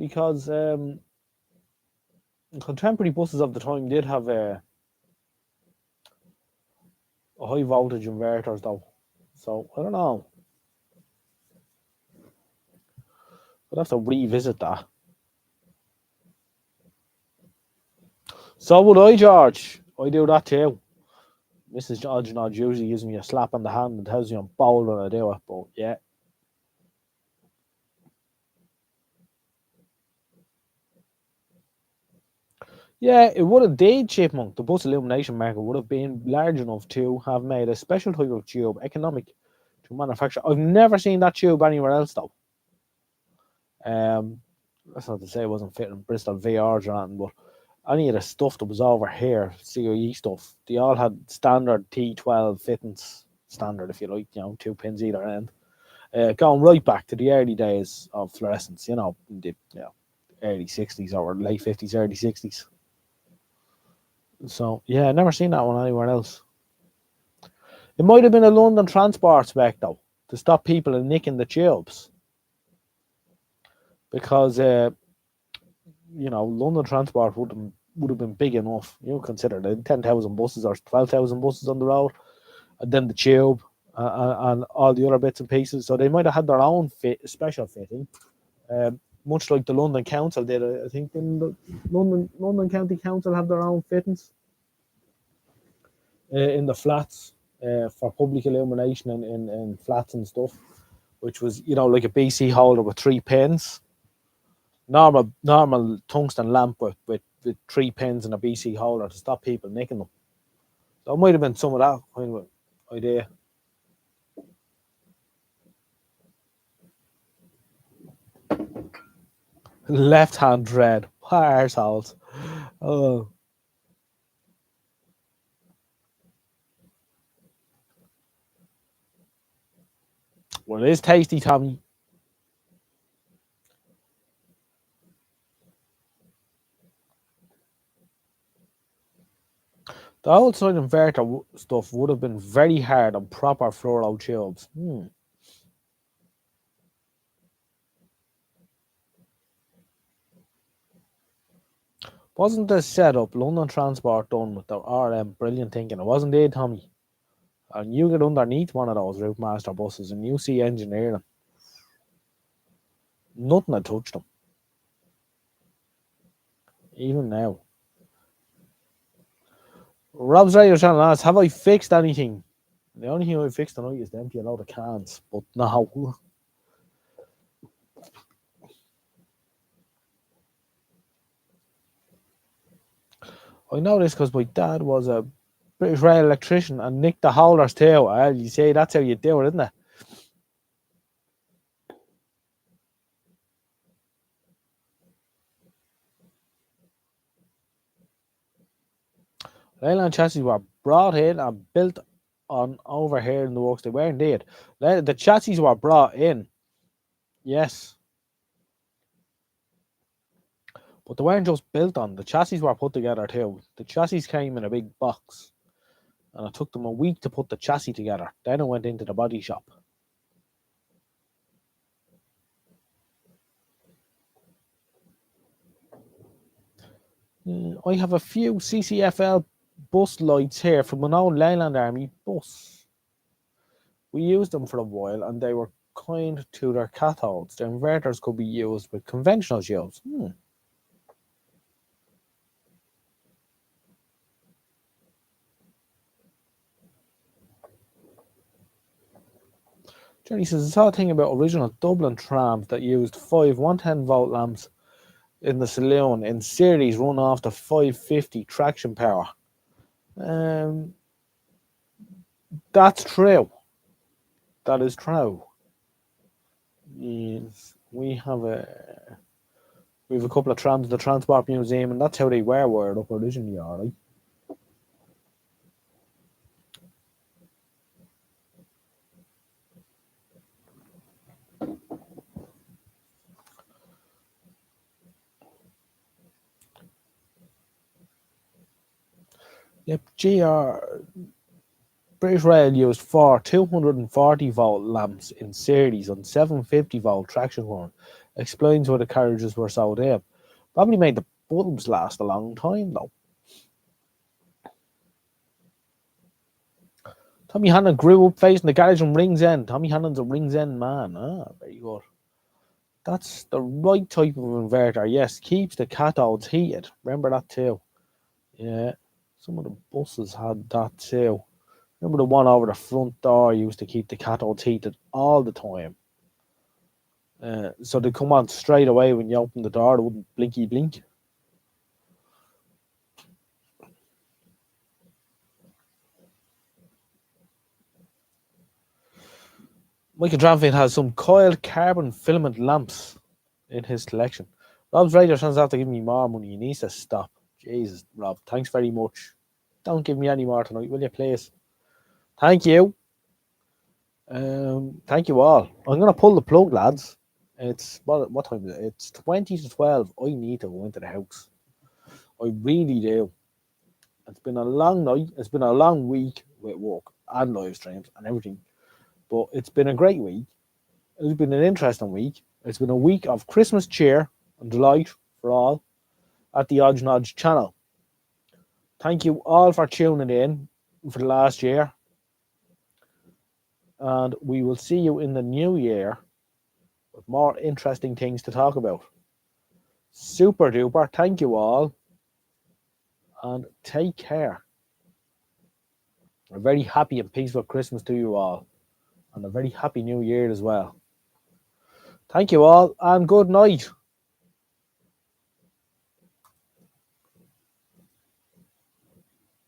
because contemporary buses of the time did have a high voltage inverters though. So I don't know. I'd have to revisit that. So would I, George. I do that too. Mrs. Algernon usually gives me a slap on the hand and tells me I'm bold when I do it, but yeah. Yeah, it would have indeed, Chipmunk. The bus illumination market would have been large enough to have made a special type of tube economic to manufacture. I've never seen that tube anywhere else though. That's not to say it wasn't fitting Bristol VRs or anything, but any of the stuff that was over here, COE stuff, they all had standard T12 fittings, standard if you like, 2 pins either end. Going right back to the early days of fluorescence, the early 60s or late 50s, early 60s. So, yeah, I never seen that one anywhere else. It might have been a London transport spec, though, to stop people in nicking the tubes. Because, London transport would have been big enough. You consider the 10,000 buses or 12,000 buses on the road, and then the tube and all the other bits and pieces. So they might have had their own special fitting, much like the London Council did. I think in the London County Council have their own fittings in the flats for public illumination in flats and stuff, which was like a BC holder with 3 pins. Normal tungsten lamp with 3 pins and a BC holder to stop people nicking them. So it might have been some of that kind of idea. Left hand dread. Parsoles. Oh. Well, it is tasty, Tommy. The outside inverter stuff would have been very hard on proper fluoro tubes. Wasn't the setup London Transport done with the RM brilliant thinking? It wasn't it, Tommy? And you get underneath one of those Route Master buses and you see engineering. Nothing had touched them. Even now. Rob's radio channel asks, have I fixed anything? The only thing I fixed tonight is to empty a load of cans. But no. I know this because my dad was a British Rail electrician and nicked the holders too. Well, you say that's how you do it, isn't it? Leyland chassis were brought in and built on over here in the works. They were indeed. The chassis were brought in, yes. But they weren't just built on. The chassis were put together too. The chassis came in a big box. And it took them a week to put the chassis together. Then it went into the body shop. I have a few CCFL bus lights here from an old Leyland Army bus. We used them for a while and they were kind to their cathodes. The inverters could be used with conventional tubes. Johnny says, I saw a thing about original Dublin trams that used 5 110-volt lamps in the saloon in series run off the 550 traction power. That's true. That is true. Yes, we have a couple of trams in the Transport Museum, and that's how they were wired up originally, alright. Yep, GR British Rail used 240-volt lamps in series on 750-volt traction current. Explains why the carriages were so dim. Probably made the bulbs last a long time, though. Tommy Hannon grew up facing the garage in Ringsend. Tommy Hannon's a Ringsend man. Ah, very good. That's the right type of inverter. Yes, keeps the cathodes heated. Remember that too. Yeah, some of the buses had that too. Remember the one over the front door used to keep the cathodes heated all the time. So they come on straight away when you open the door. It wouldn't blinky blink. Michael Dramfield has some coiled carbon filament lamps in his collection. Rob's radio turns out to give me more money. He needs to stop. Jesus, Rob, thanks very much. Don't give me any more tonight, will you, please? Thank you. Thank you all. I'm going to pull the plug, lads. It's what time is it? It's 20 to 12. I need to go into the house. I really do. It's been a long night. It's been a long week with work and live streams and everything. But it's been a great week. It's been an interesting week. It's been a week of Christmas cheer and delight for all at the Odds Nodge channel. Thank you all for tuning in for the last year. And we will see you in the new year with more interesting things to talk about. Super duper. Thank you all. And take care. A very happy and peaceful Christmas to you all. And a very happy new year as well. Thank you all and good night.